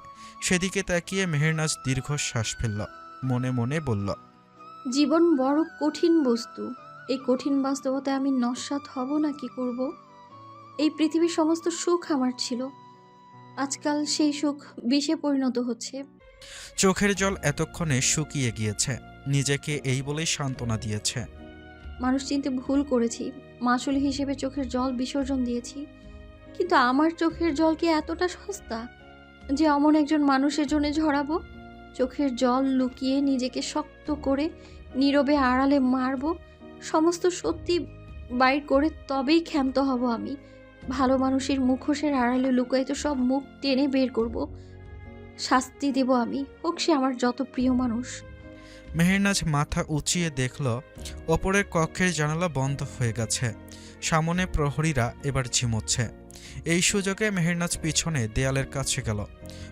সেদিকে তাকিয়ে মেহেরনাজ দীর্ঘশ্বাস ফেলল। মনে মনে বলল, জীবন বড় কঠিন বস্তু। এই কঠিন বাস্তবতায় আমি নস্যাৎ হব না কি করব? এই পৃথিবীর সমস্ত সুখ আমার ছিল, আজকাল সেই সুখ বিষে পরিণত হচ্ছে। চোখের জল এতক্ষণে শুকিয়ে গিয়েছে। নিজেকে এই বলেই সান্ত্বনা দিয়েছে, মানুষ চিনতে ভুল করেছি, মাসুল হিসেবে চোখের জল বিসর্জন দিয়েছি। কিন্তু আমার চোখের জল কি এতটা সস্তা যে অমন একজন মানুষের জন্য ঝরাবো? চোখের জল লুকিয়ে নিজেকে শক্ত করে নীরবে আড়ালে মারব, সমস্ত সত্যি বাইর করে তবেই ক্ষান্ত হব আমি। ভালো মানুষের মুখোশের আড়ালে লুকায়িত সব মুখ টেনে বের করব, শাস্তি দেব আমি, হোক সে আমার যত প্রিয় মানুষ। মেহেরনাজ মাথা উঁচিয়ে দেখল ওপরের কক্ষের জানালা বন্ধ হয়ে গেছে। সামনে প্রহরীরা এবার ঝিমোচ্ছে। এই সুযোগে মেহেরনাজ পিছনে দেয়ালের কাছে গেল।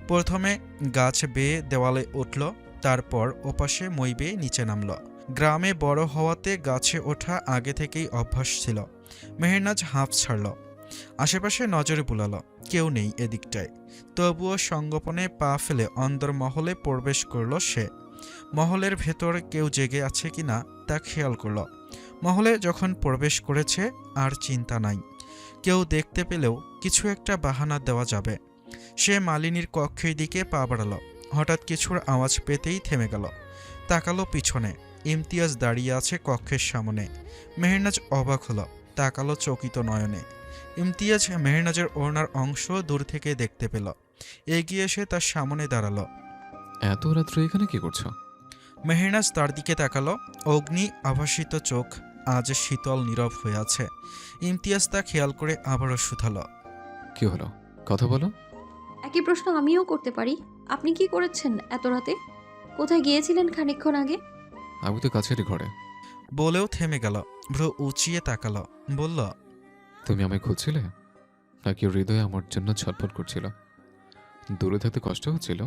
প্রথমে গাছ বেয়ে দেওয়ালে উঠল, তারপর ওপাশে মই বেয়ে নিচে নামল। গ্রামে বড় হওয়াতে গাছে ওঠা আগে থেকেই অভ্যাস ছিল। মেহেরনাজ হাঁফ ছাড়ল, আশেপাশে নজরে বুলালো, কেউ নেই এদিকটায়। তবুও সঙ্গোপনে পা ফেলে অন্দরমহলে প্রবেশ করল সে। মহলের ভেতর কেউ জেগে আছে কিনা তা খেয়াল করল। মহলে যখন প্রবেশ করেছে আর চিন্তা নাই, কেউ দেখতে পেলেও কিছু একটা বাহানা দেওয়া যাবে। সে মালিনীর কক্ষের দিকে পা বাড়ালো। হঠাৎ কিছুর আওয়াজ পেতেই থেমে গেল। তাকালো পিছনে, ইমতিয়াজ দাঁড়িয়ে আছে কক্ষের সামনে। মেহেরনাজ অবাক হলো, তাকালো চকিত নয়নে। ইমতিয়াজ মেহেরনাজের ওড়নার অংশ দূর থেকে দেখতে পেল। এগিয়ে এসে তার সামনে দাঁড়ালো। এত রাত্রে এখানে কি করছো? মেহেরনাজ তার দিকে তাকালো। অগ্নি আভাসিত চোখ আজ শীতল নীরব হয়ে আছে। ইমতিয়াজ তা খেয়াল করে আবারও শুধালো, কি হলো, কথা বলো। একই প্রশ্ন আমিও করতে পারি। আপনি কি করেছেন এত রাতে? কোথায় গিয়েছিলেন খানিকক্ষণ আগে? আমি তো কাছেরই ঘরে। বলেও থেমে গেল। ভ্রু উঁচিয়ে তাকালো, বলল, তুমি আমায় খুঁজছিলে নাকি হৃদয়ে আমার জন্য ছটফট করছিল? দূরে থাকতে কষ্ট হচ্ছিল?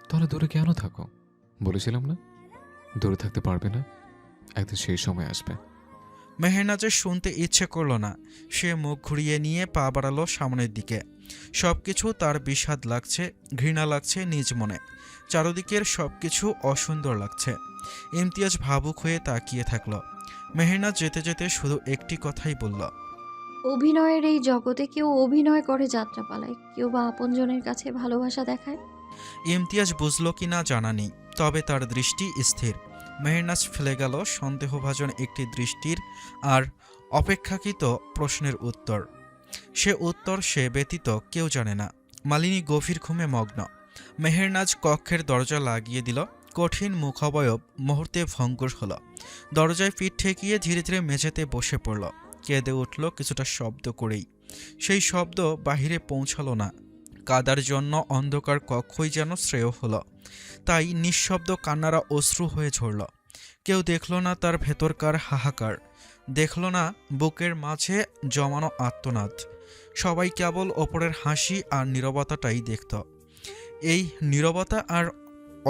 তাহলে দূরে কেন থাকো? বলেছিলাম না দূরে থাকতে পারবে না, একদিন সেই সময় আসবে। মেহেরনাজের শুনতে ইচ্ছে করল না। সে মুখ ঘুরিয়ে নিয়ে পা বাড়ালো সামনের দিকে। সবকিছু তার বিষাদ লাগছে, ঘৃণা লাগছে নিজ মনে। চারদিকের সবকিছু অসুন্দর লাগছে। ইমতিয়াজ ভাবুক হয়ে তাকিয়ে থাকল। মেহেরনাজ যেতে যেতে শুধু একটি কথাই বলল, অভিনয়ের এই জগতে কেউ অভিনয় করে যাত্রাপালায়, কেউ বা আপনজনের কাছে ভালোবাসা দেখায়। ইমতিয়াজ বুঝল কিনা জানা নেই, তবে তার দৃষ্টি স্থির। মেহেরনাজ ফেলে গেল সন্দেহভাজন একটি দৃষ্টির আর অপেক্ষাকৃত প্রশ্নের উত্তর। সে উত্তর সে ব্যতীত কেউ জানে না। মালিনী গভীর ঘুমে মগ্ন। মেহেরনাজ কক্ষের দরজা লাগিয়ে দিল। কঠিন মুখাবয়ব মুহূর্তে ভঙ্গুর হল। দরজায় পিঠ ঠেকিয়ে ধীরে ধীরে মেঝেতে বসে পড়ল। কেঁদে উঠল কিছুটা শব্দ করেই। সেই শব্দ বাহিরে পৌঁছালো না। কাদার জন্য অন্ধকার কক্ষই যেন শ্রেয় হলো। তাই নিঃশব্দ কান্নারা অশ্রু হয়ে ঝরল। কেউ দেখল না তার ভেতরকার হাহাকার, দেখল না বুকের মাঝে জমানো আর্তনাদ। সবাই কেবল ওপরের হাসি আর নীরবতাটাই দেখত। এই নীরবতা আর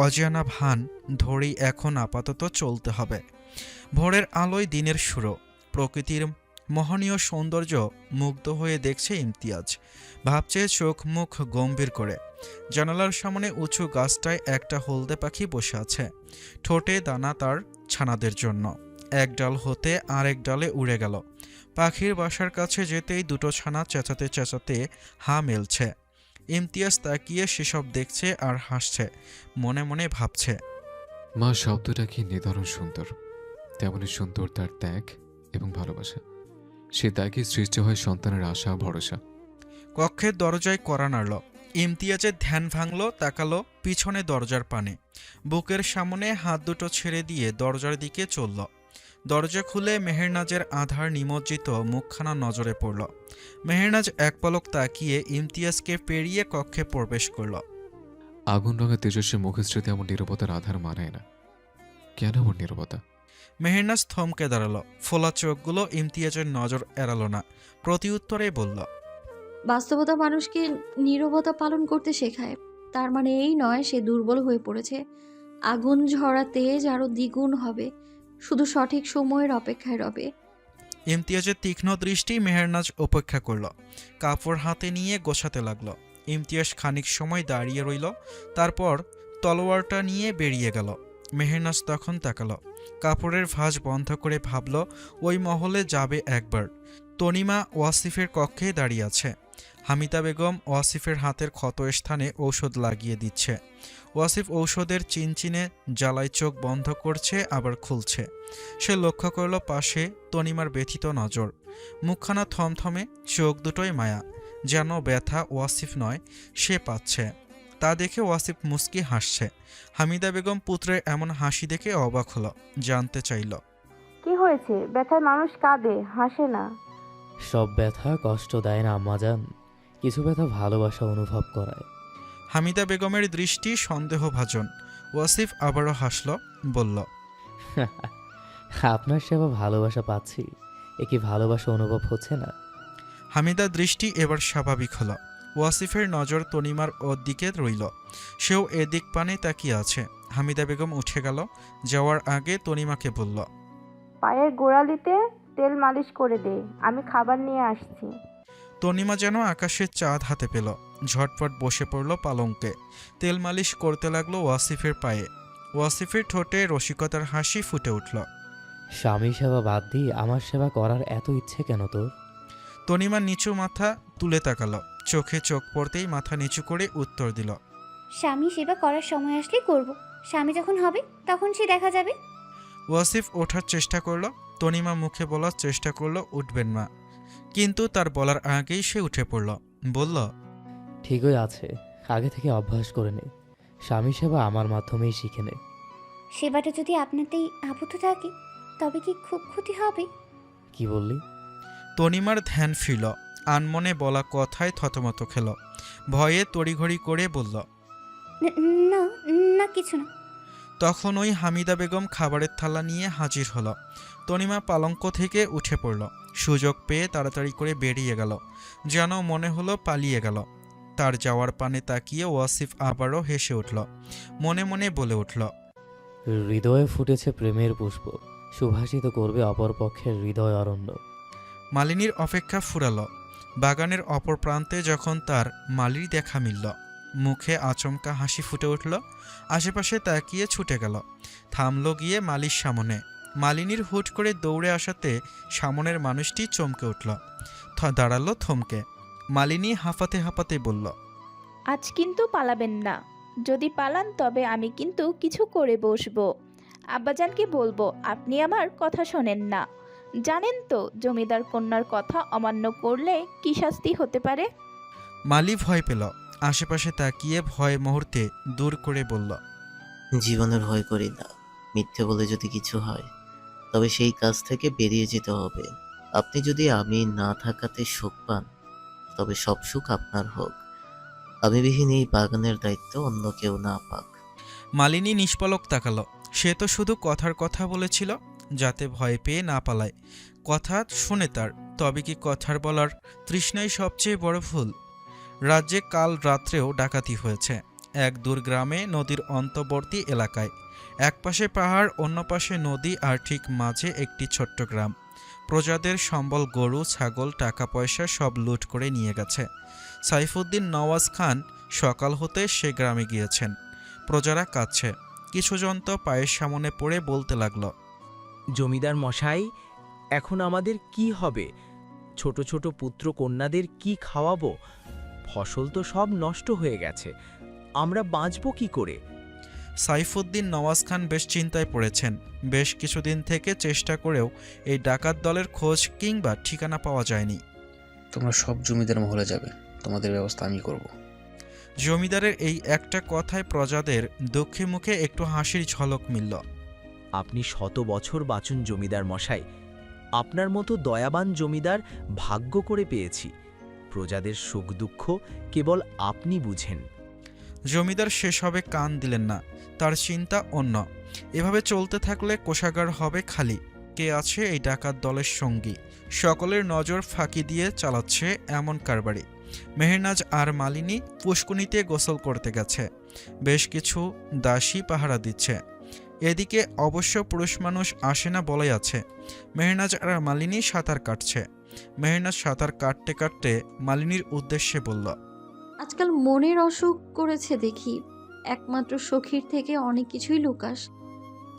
অজানা ভান ধরেই এখন আপাতত চলতে হবে। ভোরের আলোয় দিনের শুরু। প্রকৃতির মোহনীয় সৌন্দর্য মুগ্ধ হয়ে দেখছে ইমতিয়াজ। ভাবছে চোখ মুখ গম্ভীর করে। জানালার সামনে উঁচু গাছটায় একটা হলদে পাখি বসে আছে। ঠোঁটে দানা তার ছানাদের জন্য। এক ডাল হতে আরেক ডালে উড়ে গেল। পাখির বাসার কাছে যেতেই দুটো ছানা চেঁচাতে চেঁচাতে হা মেলছে। ইমতিয়াজ তাকিয়ে সেসব দেখছে আর হাসছে। মনে মনে ভাবছে, মা শব্দটা কি নিদারুণ সুন্দর। তেমনই সুন্দর তার ত্যাগ এবং ভালোবাসা। সে ত্যাগই সৃষ্টি হয় সন্তানের আশা ভরসা। কক্ষের দরজায় কড়া নাড়ল। ইমতিয়াজের ধ্যান ভাঙল, তাকালো পিছনে দরজার পানে। বুকের সামনে হাত দুটো ছেড়ে দিয়ে দরজার দিকে চলল। দরজা খুলে মেহেরনাজের আধার নিমজ্জিত মুখখানা নজরে পড়ল। মেহেরনাজ এক পলক তাকিয়ে ইমতিয়াজকে পেরিয়ে কক্ষে প্রবেশ করল। আগুন রঙের তেজস্বী মুখের স্মৃতি এমন নীরবতার আধার মানায় না। কেন এমন নীরবতা? মেহেরনাজ থমকে দাঁড়ালো। ফোলা চোখগুলো ইমতিয়াজের নজর এড়ালো না, প্রতি উত্তরে বলল, বাস্তবতা মানুষকে নীরবতা পালন করতে শেখায়। তার মানে এই নয় সে দুর্বল হয়ে পড়েছে। আগুন ঝরা তেজ আরও দ্বিগুণ হবে, শুধু সঠিক সময়ের অপেক্ষায় রবে। ইমতিয়াজের তীক্ষ্ণ দৃষ্টি মেহেরনাজ উপেক্ষা করল। কাপড় হাতে নিয়ে গোছাতে লাগলো। ইমতিয়াজ খানিক সময় দাঁড়িয়ে রইল, তারপর তলোয়ারটা নিয়ে বেরিয়ে গেল। মেহেরনাজ তখন তাকালো। কাপড়ের ভাঁজ বন্ধ করে ভাবল ওই মহলে যাবে একবার। তনিমা ওয়াসিফের কক্ষে দাঁড়িয়ে আছে। হামিদা বেগম ওয়াসিফের হাতের ক্ষত স্থানে ঔষধ লাগিয়ে দিচ্ছে। ওয়াসিফ ঔষধের চিনচিনে জ্বালায় চোখ বন্ধ করছে আবার খুলছে। সে লক্ষ্য করল পাশে তনিমার ব্যথিত নজর। মুখখানা থমথমে, চোখ দুটোই মায়া, যেন ব্যথা ওয়াসিফ নয় সে পাচ্ছে। তা দেখে ওয়াসিফ মুস্কি হাসছে। হামিদা বেগম পুত্রের এমন হাসি দেখে অবাক হলো, জানতে চাইল, কি হয়েছে? ব্যথায় মানুষ কাঁদে, হাসে না। সব ব্যথা কষ্ট দেয় না আম্মাজান, কিছু ব্যথা ভালোবাসা অনুভব করায়। হামিদা বেগমের দৃষ্টি সন্দেহভাজন। ওয়াসিফ আবারও হাসল, বলল, আপনার সেবা ভালোবাসা পাচ্ছি, এ কি ভালোবাসা অনুভব হচ্ছে না? হামিদার দৃষ্টি এবার স্বাভাবিক হলো। ওয়াসিফের নজর তনিমার ওর দিকে রইল। সেও এদিক পানে তাকিয়ে আছে। হামিদা বেগম উঠে গেল। যাওয়ার আগে তনিমাকে বলল, পায়ের গোড়ালিতে তেল মালিশ করে দে, আমি খাবার নিয়ে আসছি। তনিমা যেন আকাশের চাঁদ হাতে পেল। ঝটপট বসে পড়ল পালঙ্কে। তেল মালিশ করতে লাগলো ওয়াসিফের পায়ে। ওয়াসিফের ঠোঁটে রসিকতার হাসি ফুটে উঠল। স্বামী সেবা বাদ দিয়ে আমার সেবা করার এত ইচ্ছে কেন তোর? তনিমা নিচু মাথা তুলে তাকালো। চোখে চোখ পড়তেই মাথা নিচু করে উত্তর দিল, স্বামী সেবা করার সময় আসলেই করব। স্বামী যখন হবে তখন সে দেখা যাবে। ওয়াসিফ ওঠার চেষ্টা করলো। তনিমা মুখে বলার চেষ্টা করলো উঠবেন না, কিন্তু তার বলার আগেই সে উঠে পড়ল। বলল, ঠিকই আছে, আগে থেকে অভ্যাস করে নে। স্বামী সেবা আমার মাধ্যমেই শিখে নে। সেবাটা যদি আপনাতেই আবদ্ধ থাকে তবে কি খুব ক্ষতি হবে? কি বললি? তনিমার ধ্যান ফিরল। আনমনে বলা কথায় থতমত খেল। ভয়ে তড়িঘড়ি করে বলল, না না, কিছু না। তখন ওই হামিদা বেগম খাবারের থালা নিয়ে হাজির হলো। তনিমা পালঙ্ক থেকে উঠে পড়ল। সুযোগ পেয়ে তাড়াতাড়ি করে বেরিয়ে গেল, যেন মনে হলো পালিয়ে গেল। তার যাওয়ার পানে তাকিয়ে ওয়াসিফ আবারও হেসে উঠল। মনে মনে বলে উঠল, হৃদয়ে ফুটেছে প্রেমের পুষ্প, সুভাষিত করবে অপরপক্ষের হৃদয় অরণ্য। মালিনীর অপেক্ষা ফুরালো। বাগানের অপর প্রান্তে যখন তার মালির দেখা মিলল, মুখে আচমকা হাসি ফুটে উঠল। আশেপাশে তাকিয়ে ছুটে গেল। থামল গিয়ে মালির সামনে। মালিনীর হুট করে দৌড়ে আসাতে সামনের মানুষটি চমকে উঠল, দাঁড়ালো থমকে। মালিনী হাঁপাতে হাঁপাতে বলল, আজ কিন্তু পালাবেন না। যদি পালান তবে আমি কিন্তু কিছু করে বসবো। আব্বাজানকে বলবো আপনি আমার কথা শোনেন না। জানেন তো জমিদার কন্যার কথা অমান্য করলে কি শাস্তি হতে পারে। মালি ভয় পেল। আশেপাশে তাকিয়ে ভয় মুহূর্তে দূর করে বলল, জীবনে ভয় করি না। মিথ্যে বলে যদি কিছু হয় তবে সেই কাজ থেকে বেরিয়ে যেতে হবে। আপনি যদি আমি না থাকাতে সুখ পান তবে সব সুখ আপনার হোক। আমি বিহীন এই বাগানের দায়িত্ব অন্য কেউ না পাক। মালিনী নিষ্পলক তাকালো। সে তো শুধু কথার কথা বলেছিল, যাতে ভয় পেয়ে না পালায়। কথা শুনে তার, তবে কি কথার বলার তৃষ্ণাই সবচেয়ে বড় ভুল? রাজ্যে কাল রাত্রেও ডাকাতি হয়েছে এক দূর গ্রামে, নদীর অন্তর্বর্তী এলাকায়। এক পাশে পাহাড়, অন্য পাশে নদী, আর ঠিক মাঝে একটি ছোট্ট গ্রাম। প্রজাদের সম্বল, গরু, ছাগল, টাকা পয়সা সব লুট করে নিয়ে গেছে। সাইফুদ্দিন নওয়াজ খান সকাল হতে সে গ্রামে গিয়েছেন। প্রজারা কাঁদছে। কিছু জন তো পায়ের সামনে পড়ে বলতে লাগলো, জমিদার মশাই, এখন আমাদের কি হবে? ছোট ছোট পুত্র কন্যাদের কি খাওয়াবো? ফসল তো সব নষ্ট হয়ে গেছে, আমরা বাঁচবো কি করে? সাইফুদ্দিন নওয়াজ খান বেশ চিন্তায় পড়েছেন। বেশ কিছুদিন থেকে চেষ্টা করেও এই ডাকাত দলের খোঁজ কিংবা ঠিকানা পাওয়া যায়নি। তোমরা সব জমিদার মহলে যাবে, তোমাদের ব্যবস্থা আমি করব। জমিদারের এই একটা কথায় প্রজাদের দুঃখে মুখে একটু হাসির ঝলক মিলল। আপনি শত বছর বাঁচুন জমিদার মশাই। আপনার মতো দয়াবান জমিদার ভাগ্য করে পেয়েছি। প্রজাদের সুখ দুঃখ কেবল আপনি বুঝেন। জমিদার সেসবে কান দিলেন না, তার চিন্তা অন্য। এভাবে চলতে থাকলে কোষাগার হবে খালি। কে আছে এই ডাকাত দলের সঙ্গী? সকলের নজর ফাঁকি দিয়ে চালাচ্ছে এমন কারবারি। মেহেরনাজ আর মালিনী পুষ্কুনিতে গোসল করতে গেছে, বেশ কিছু দাসী পাহারা দিচ্ছে। এদিকে অবশ্য পুরুষ মানুষ আসে না বলাই আছে। মেহেরনাজ আর মালিনী সাঁতার কাটছে। মেহেরনাজ সাঁতার কাটতে কাটতে মালিনীর উদ্দেশ্যে বলল, আজকাল মনের অসুখ করেছে দেখি। একমাত্র সখীর থেকে অনেক কিছুই লুকাস,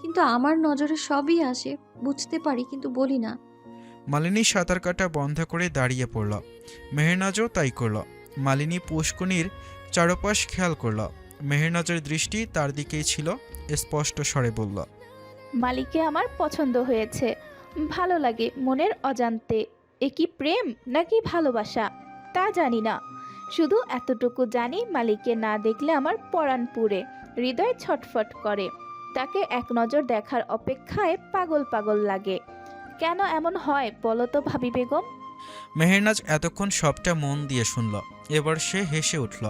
কিন্তু আমার নজরে সবই আসে, বুঝতে পারি কিন্তু বলি না। মালিনী সাঁতার কাটা বন্ধ করে দাঁড়িয়ে পড়ল। মেহেরনাজও তাই করল। মালিনী পুষ্কুনির চারপাশ খেয়াল করল। মেহেরনাজের দৃষ্টি তার দিকেই ছিল। স্পষ্ট স্বরে বলল, মালিককে আমার পছন্দ হয়েছে, ভালো লাগে মনের অজান্তে। এ কি প্রেম নাকি ভালোবাসা তা জানি না, শুধু এতটুকু জানি মালিককে না দেখলে আমার পরাণ পুড়ে, হৃদয় ছটফট করে। তাকে এক নজর দেখার অপেক্ষায় পাগল পাগল লাগে। কেন এমন হয় বলো তো ভাবি বেগম? মেহেরনাজ এতক্ষণ সবটা মন দিয়ে শুনল। এবার সে হেসে উঠল।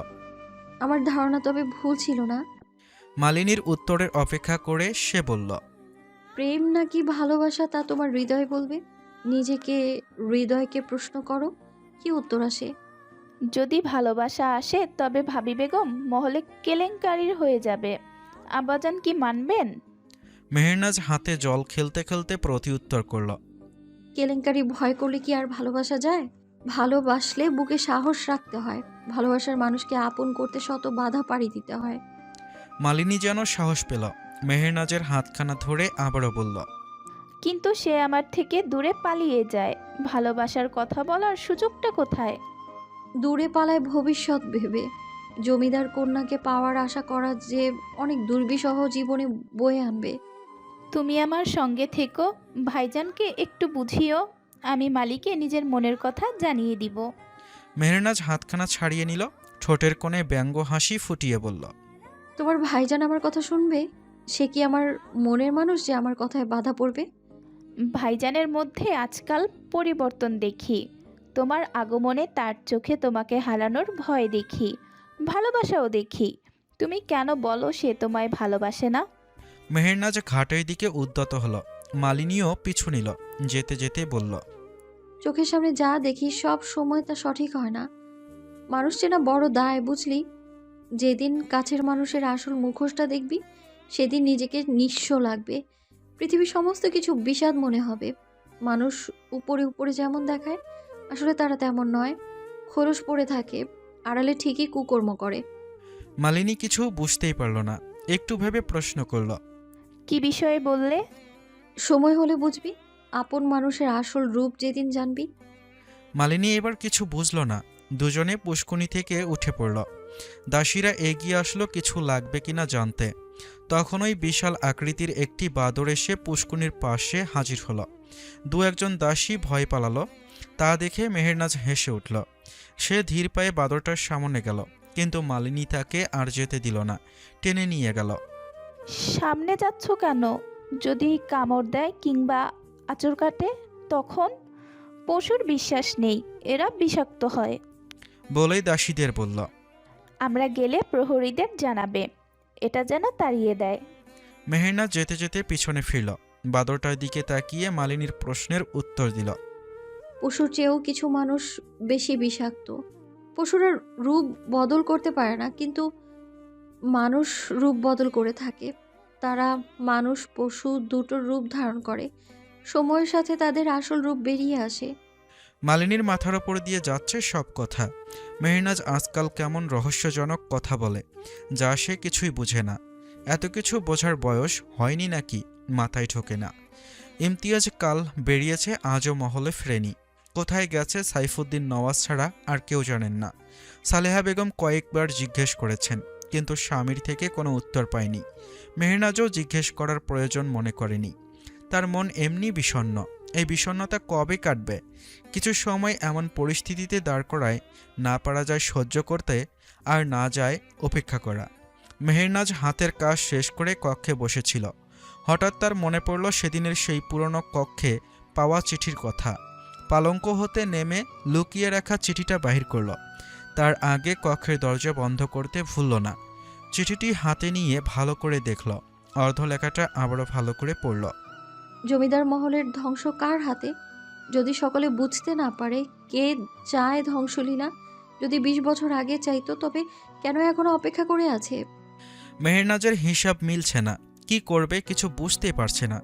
আমার ধারণা তবে ভুল ছিল না? মালিনীর উত্তরের অপেক্ষা করে সে বলল, প্রেম নাকি ভালোবাসা তা তোমার হৃদয় বলবে। নিজেকে হৃদয়কে প্রশ্ন করো, কি উত্তর আসে। যদি ভালোবাসা আসে তবে ভাবি বেগম মহলে কেলেঙ্কারির হয়ে যাবে। আব্বাজান কি মানবেন? মেহেরনাজ হাতে জল খেলতে খেলতে প্রতি উত্তর করল, কেলেঙ্কারি ভয় করলে কি আর ভালোবাসা যায়? ভালোবাসলে বুকে সাহস রাখতে হয়। ভালোবাসার মানুষকে আপন করতে শত বাধা পাড়ি দিতে হয়। মালিনী যেন সাহস পেল। মেহেরনাজের হাতখানা ধরে আবারও বলল, কিন্তু সে আমার থেকে দূরে পালিয়ে যায়। ভালোবাসার কথা বলার সুযোগটা কোথায়? দূরে পালায় ভবিষ্যৎ ভেবে। জমিদার কন্যাকে পাওয়ার আশা করা যে অনেক দুর্বিষহ জীবনে বয়ে আনবে। তুমি আমার সঙ্গে থেকো, ভাইজানকে একটু বুঝিও, আমি মালিকে নিজের মনের কথা জানিয়ে দিব। মেহেরনাজ হাতখানা ছাড়িয়ে নিল। ঠোঁটের কোণে ব্যঙ্গ হাসি ফুটিয়ে বলল, তোমার ভাইজান আমার কথা শুনবে? সে কি আমার মনের মানুষ যে আমার কথায় বাধা পড়বে? ভাইজানের মধ্যে আজকাল পরিবর্তন দেখি। তোমার আগমনে তার চোখে তোমাকে হারানোর ভয় দেখি, ভালোবাসাও দেখি। তুমি কেন বলো সে তোমায় ভালোবাসে না? মেহেরনাজ ঘাটের দিকে উদ্যত হলো। মালিনীও পিছু নিল। যেতে যেতে বলল, চোখের সামনে যা দেখি সব সময় তা সঠিক হয় না। মানুষ চেনা বড় দায়, বুঝলি? যেদিন কাছের মানুষের আসল মুখোশটা দেখবি সেদিন নিজেকে নিঃস্ব লাগবে। পৃথিবীর সমস্ত কিছু বিষাদ মনে হবে। মানুষ উপরে উপরে যেমন দেখায়, আসলে তারা তেমন নয়। খোলস পড়ে থাকে, আড়ালে ঠিকই কুকর্ম করে। মালিনী কিছু বুঝতেই পারল না। একটু ভেবে প্রশ্ন করল, কি বিষয়ে বললে? সময় হলে বুঝবি, আপন মানুষের আসল রূপ যেদিন জানবি। মালিনী এবার কিছু বুঝল না। দুজনে পুষ্কুনি থেকে উঠে পড়ল। দাসীরা এগিয়ে আসলো কিছু লাগবে কিনা জানতে। তখনই বিশাল আকৃতির একটি বাদর এসে পুষ্কুনির পাশে হাজির হলো। দু একজন দাসী ভয় পালালো। তা দেখে মেহেরনাজ হেসে উঠল। সে ধীর পায়ে বাদরটার সামনে গেল, কিন্তু মালিনী তাকে আর যেতে দিল না, টেনে নিয়ে গেল। সামনে যাচ্ছ কেন? যদি কামড় দেয় কিংবা আঁচড় কাটে তখন? পশুর বিশ্বাস নেই, এরা বিষাক্ত হয়। বলেই দাসীদের বলল, আমরা গেলে প্রহরীদের জানাবে, এটা যেন তাড়িয়ে দেয়। মেহেরনাজ যেতে যেতে পিছনে ফিরল। বাদরটার দিকে তাকিয়ে মালিনীর প্রশ্নের উত্তর দিল, পশুর চেয়েও কিছু মানুষ বেশি বিষাক্ত। পশুরা রূপ বদল করতে পারে না, কিন্তু মানুষ রূপ বদল করে থাকে। তারা মানুষ পশু দুটোর রূপ ধারণ করে। সময়ের সাথে তাদের আসল রূপ বেরিয়ে আসে। মালিনীর মাথার ওপর দিয়ে যাচ্ছে সব কথা। মেহেরনাজ আজকাল কেমন রহস্যজনক কথা বলে, যা সে কিছুই বুঝে না। এত কিছু বোঝার বয়স হয়নি নাকি মাথায় ঢোকে না। ইমতিয়াজ কাল বেরিয়েছে, আজও মহলে ফেরেনি। কোথায় গেছে সাইফুদ্দিন নওয়াজ ছাড়া আর কেউ জানেন না। সালেহা বেগম কয়েকবার জিজ্ঞেস করেছেন, কিন্তু স্বামীর থেকে কোনো উত্তর পায়নি। মেহেরনাজও জিজ্ঞেস করার প্রয়োজন মনে করেনি। তার মন এমনি বিষণ্ণ। এই বিষণ্ণতা কবে কাটবে? কিছু সময় এমন পরিস্থিতিতে দাঁড় করায় না পারা যায় সহ্য করতে, আর না যায় অপেক্ষা করা। মেহেরনাজ হাতের কাজ শেষ করে কক্ষে বসেছিল। হঠাৎ তার মনে পড়ল সেদিনের সেই পুরনো কক্ষে পাওয়া চিঠির কথা। পালঙ্ক হতে নেমে লুকিয়ে রাখা চিঠিটা বাহির করল। তার আগে কক্ষের দরজা বন্ধ করতে ভুলল না। চিঠিটি হাতে নিয়ে ভালো করে দেখল। অর্ধ লেখাটা আবারও ভালো করে পড়ল। জমিদার মহলের ধ্বংস কার হাতে? যদি সকলে বুঝতে না পারে কে চায় ধ্বংসলীলা, যদি 20 বছর আগে চাইতো, তবে কেন এখনো অপেক্ষা করে আছে? মেহেরনাজের হিসাব মিলছে না। কি করবে কিছু বুঝতেই পারছে না।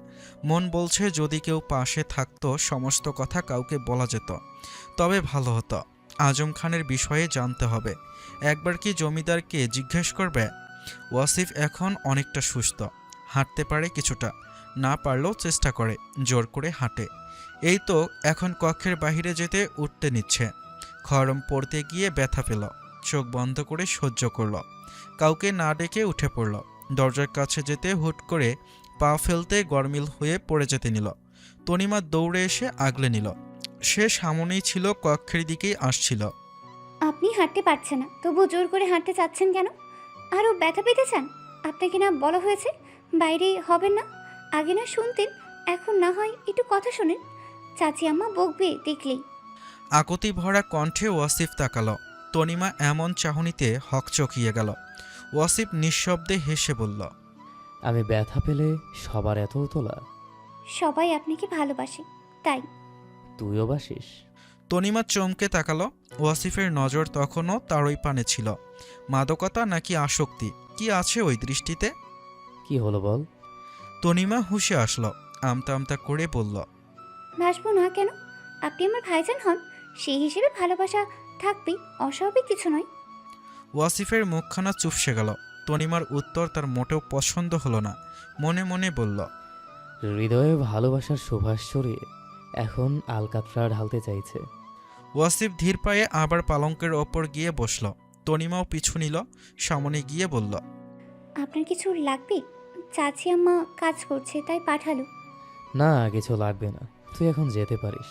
মন বলছে যদি কেউ পাশে থাকতো, সমস্ত কথা কাউকে বলা যেত, তবে ভালো হতো। আজম খানের বিষয়ে জানতে হবে। একবার কি জমিদারকে জিজ্ঞেস করবে? ওয়াসিফ এখন অনেকটা সুস্থ, হাঁটতে পারে কিছুটা, না পারলেও চেষ্টা করে, জোর করে হাঁটে। এই তো এখন কক্ষের বাইরে যেতে উঠতে নিচ্ছে। খরম পড়তে গিয়ে ব্যথা পেল, চোখ বন্ধ করে সহ্য করল। কাউকে না ডেকে উঠে পড়ল। দরজার কাছে যেতে হুট করে পা ফেলতে গরমিল হয়ে পড়ে যেতে নিল। তনিমা দৌড়ে এসে আগলে নিল। সে সামনেই ছিল, কক্ষের দিকেই আসছিল। আপনি হাঁটতে পারছেন না, তবু জোর করে হাঁটতে চাচ্ছেন কেন? আরও ব্যথা পেতে চান? আপনাকে না বলা হয়েছে বাইরে হবেন না? আগে না শুনতেন, এখন না হয় একটু কথা শোনেন। চাচি আম্মা বকবে দেখলেই। আকুতি ভরা কণ্ঠে ওয়াসিফ তাকালো। তনিমা এমন চাহনিতে হকচকিয়ে গেল। ওয়াসিফ নিঃশব্দে হেসে বলল, আমি ব্যথা পেলে সবার এত তোলা? সবাই আপনাকে ভালোবাসে, তাই। তুইও বাসিস? তনিমা চমকে তাকালো। ওয়াসিফের নজর তখনও তারই পানে ছিল। মাদকতা নাকি আসক্তি, কি আছে ওই দৃষ্টিতে? কি হলো বল? তনিমা হুঁশে আসলো, আমতা আমতা করে বলল, ভাসবো না কেন? আপনি আমার ভাইজান হন, সেই হিসেবে ভালোবাসা থাকবেই, অস্বাভাবিক কিছু নয়। ওয়াসিফের মুখখানা চুপসে গেল। তনিমার উত্তর তার মোটেও পছন্দ হলো না। মনে মনে বলল, হৃদয়ে ভালোবাসার সুভাষ ছড়িয়ে এখন আলকাতরা ঢালতে চাইছে। ওয়াসিফ ধীর পায়ে আবার পালঙ্কের ওপর গিয়ে বসল। তনিমাও পিছু নিল, সামনে গিয়ে বলল, আপনার কিছু লাগবে? চাচি আম্মা কাজ করছে, তাই পাঠালো। না, কিছু লাগবে না, তুই এখন যেতে পারিস।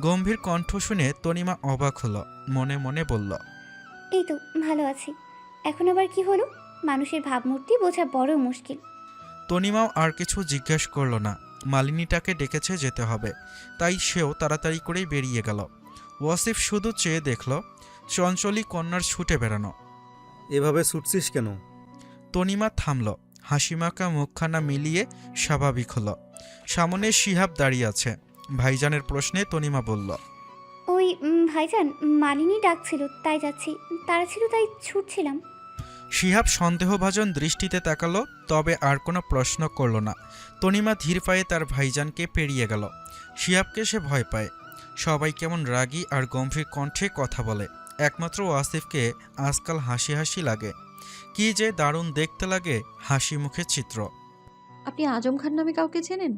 গম্ভীর কণ্ঠ শুনে তনিমা অবাক হলো। মনে মনে বলল, এই তো ভালো আছি। এখন আবার কি হলো? মানুষের ভাবমূর্তি বোঝা বড় মুশকিল। তনিমাও আর কিছু জিজ্ঞেস করল না। মালিনীটাকে ডেকেছে, যেতে হবে, তাই সেও তাড়াতাড়ি করেই বেরিয়ে গেল। ওয়াসিফ শুধু চেয়ে দেখল চঞ্চলী কন্যার ছুটে বেড়ানো। এভাবে ছুটছিস কেন? তনিমা থামল, হাসিমাখা মুখখানা মিলিয়ে স্বাভাবিক হলো। সামনে শিহাব দাঁড়িয়ে আছে। ভাইজানের প্রশ্নে তনিমা বলল, ওই ভাইজান, মালিনী ডাকছিল, তাই যাচ্ছি। তারা ছিল, তাই ছুটছিলাম। শিহাব সন্দেহভাজন দৃষ্টিতে তাকালো, তবে আর কোনো প্রশ্ন করল না। তনিমা ধীর পায়ে তার ভাইজানকে পেরিয়ে গেল। শিহাবকে সে ভয় পায়। সবাই কেমন রাগী আর গম্ভীর কণ্ঠে কথা বলে। একমাত্র ওয়াসিফকে আজকাল হাসি হাসি লাগে। কি যে দারুণ দেখতে লাগে হাসি মুখে চিত্র। আপনি আজম খান নামে কাউকে চেনেন?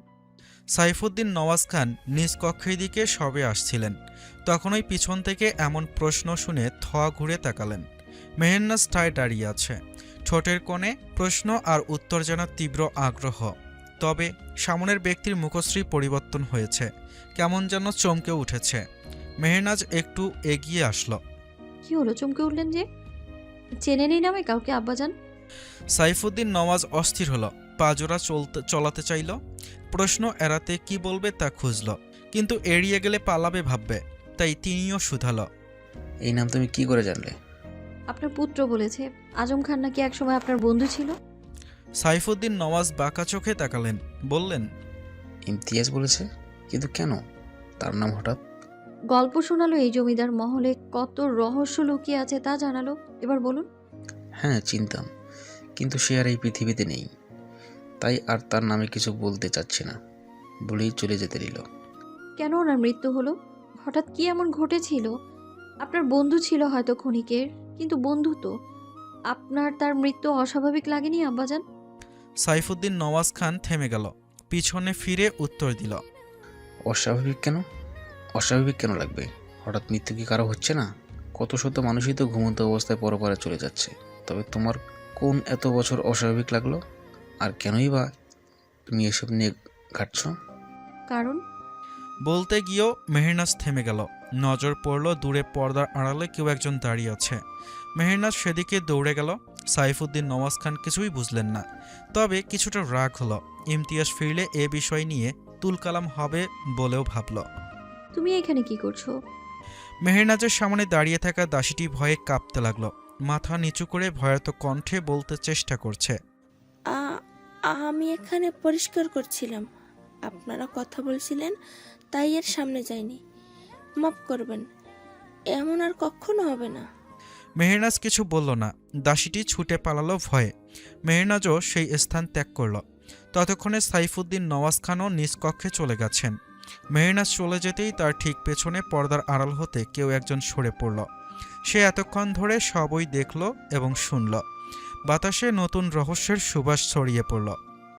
সাইফুদ্দিন নওয়াজ খান নিজ কক্ষের দিকে সবে আসছিলেন। তখনই পিছন থেকে এমন প্রশ্ন শুনে থোয়া ঘুরে তাকালেন। মেহেরনাজ ঠায় দাঁড়িয়ে আছে। ঠোঁটের কোণে প্রশ্ন আর উত্তর জানার তীব্র আগ্রহ। তবে সামনের ব্যক্তির মুখশ্রী পরিবর্তন হয়েছে, কেমন যেন চমকে উঠেছে। মেহেরনাজ একটু এগিয়ে আসলো। কি হলো, চমকে উঠলেন যে? চেনেন এই নামে কাউকে আব্বাজান? সাইফুদ্দিন নওয়াজ অস্থির হলো, পাজোরা চলাতে চাইল। প্রশ্ন এড়াতে কি বলবে তা খুঁজল, কিন্তু এড়িয়ে গেলে পালাবে ভাববে, তাই তিনিও শুধালো, এই নাম তুমি কি করে জানলে? আপনার পুত্র বলেছে। আজম খান নাকি একসময় আপনার বন্ধু ছিল? সাইফুদ্দিন নওয়াজ বাঁকা চোখে তাকালেন, বললেন, ইমতিয়াজ বলেছে? কিন্তু কেন তার নাম হঠাৎ? গল্প শোনালো এই জমিদার মহলে কত রহস্য লুকিয়ে আছে তা জানালো। এবার বলুন। হ্যাঁ চিনতাম, কিন্তু সে আর এই পৃথিবীতে নেই, তাই আর তার নামে কিছু বলতে চাচ্ছি না বলেই চলে যেতে দিল। কেন ওনার মৃত্যু হলো? হঠাৎ কি এমন ঘটেছিল? আপনার বন্ধু ছিল হয়তো ক্ষণিকের, কিন্তু বন্ধু তো। আপনার তার মৃত্যু অস্বাভাবিক লাগেনি আব্বাজান? সাইফুদ্দিন নওয়াজ খান থেমে গেল, পিছনে ফিরে উত্তর দিল, অস্বাভাবিক কেন? অস্বাভাবিক কেন লাগবে? হঠাৎ মৃত্যু কি কারো হচ্ছে না? কত শত মানুষই তো ঘুমন্ত অবস্থায় পরপারে চলে যাচ্ছে। তবে তোমার কোন এত বছর অস্বাভাবিক লাগলো? আর কেনই বা তুমি এসব নিয়ে ঘাটছ? কারণ বলতে গিয়েও মেহেরনাজ থেমে গেল। নজর পড়ল দূরে পর্দার আড়ালে কেউ একজন দাঁড়িয়ে আছে। মেহেরনাজ সেদিকে দৌড়ে গেল। সাইফুদ্দিন নওয়াজ খান কিছুই বুঝলেন না, তবে কিছুটা রাগ হলো। ইমতিয়াজ ফিরলে এ বিষয় নিয়ে তুলকালাম হবে বলেও ভাবল। তুমি এখানে কি করছো? মেহেরনাজের সামনে দাঁড়িয়ে থাকা দাসীটি ভয়ে কাঁপতে লাগলো। মাথা নিচু করে ভয়ার্ত কণ্ঠে বলতে চেষ্টা করছে। আমি এখানে পরিষ্কার করছিলাম, আপনারা কথা বলছিলেন তাই এর সামনে যাইনি, মাফ করবেন, এমন আর কখনো হবে না। মেহেরনাজ কিছু বলল না। দাসীটি ছুটে পালালো ভয়ে। মেহেরনাজও সেই স্থান ত্যাগ করল। ততক্ষণে সাইফুদ্দিন নওয়াজ খানও নিজ কক্ষে চলে গেছেন। মেহেরনাজ চলে যেতেই তার ঠিক পেছনে পর্দার আড়াল হতে কেউ একজন সরে পড়ল। সে এতক্ষণ ধরে সবই দেখল এবং শুনল। বাতাসে নতুন রহস্যের সুবাস ছড়িয়ে পড়ল।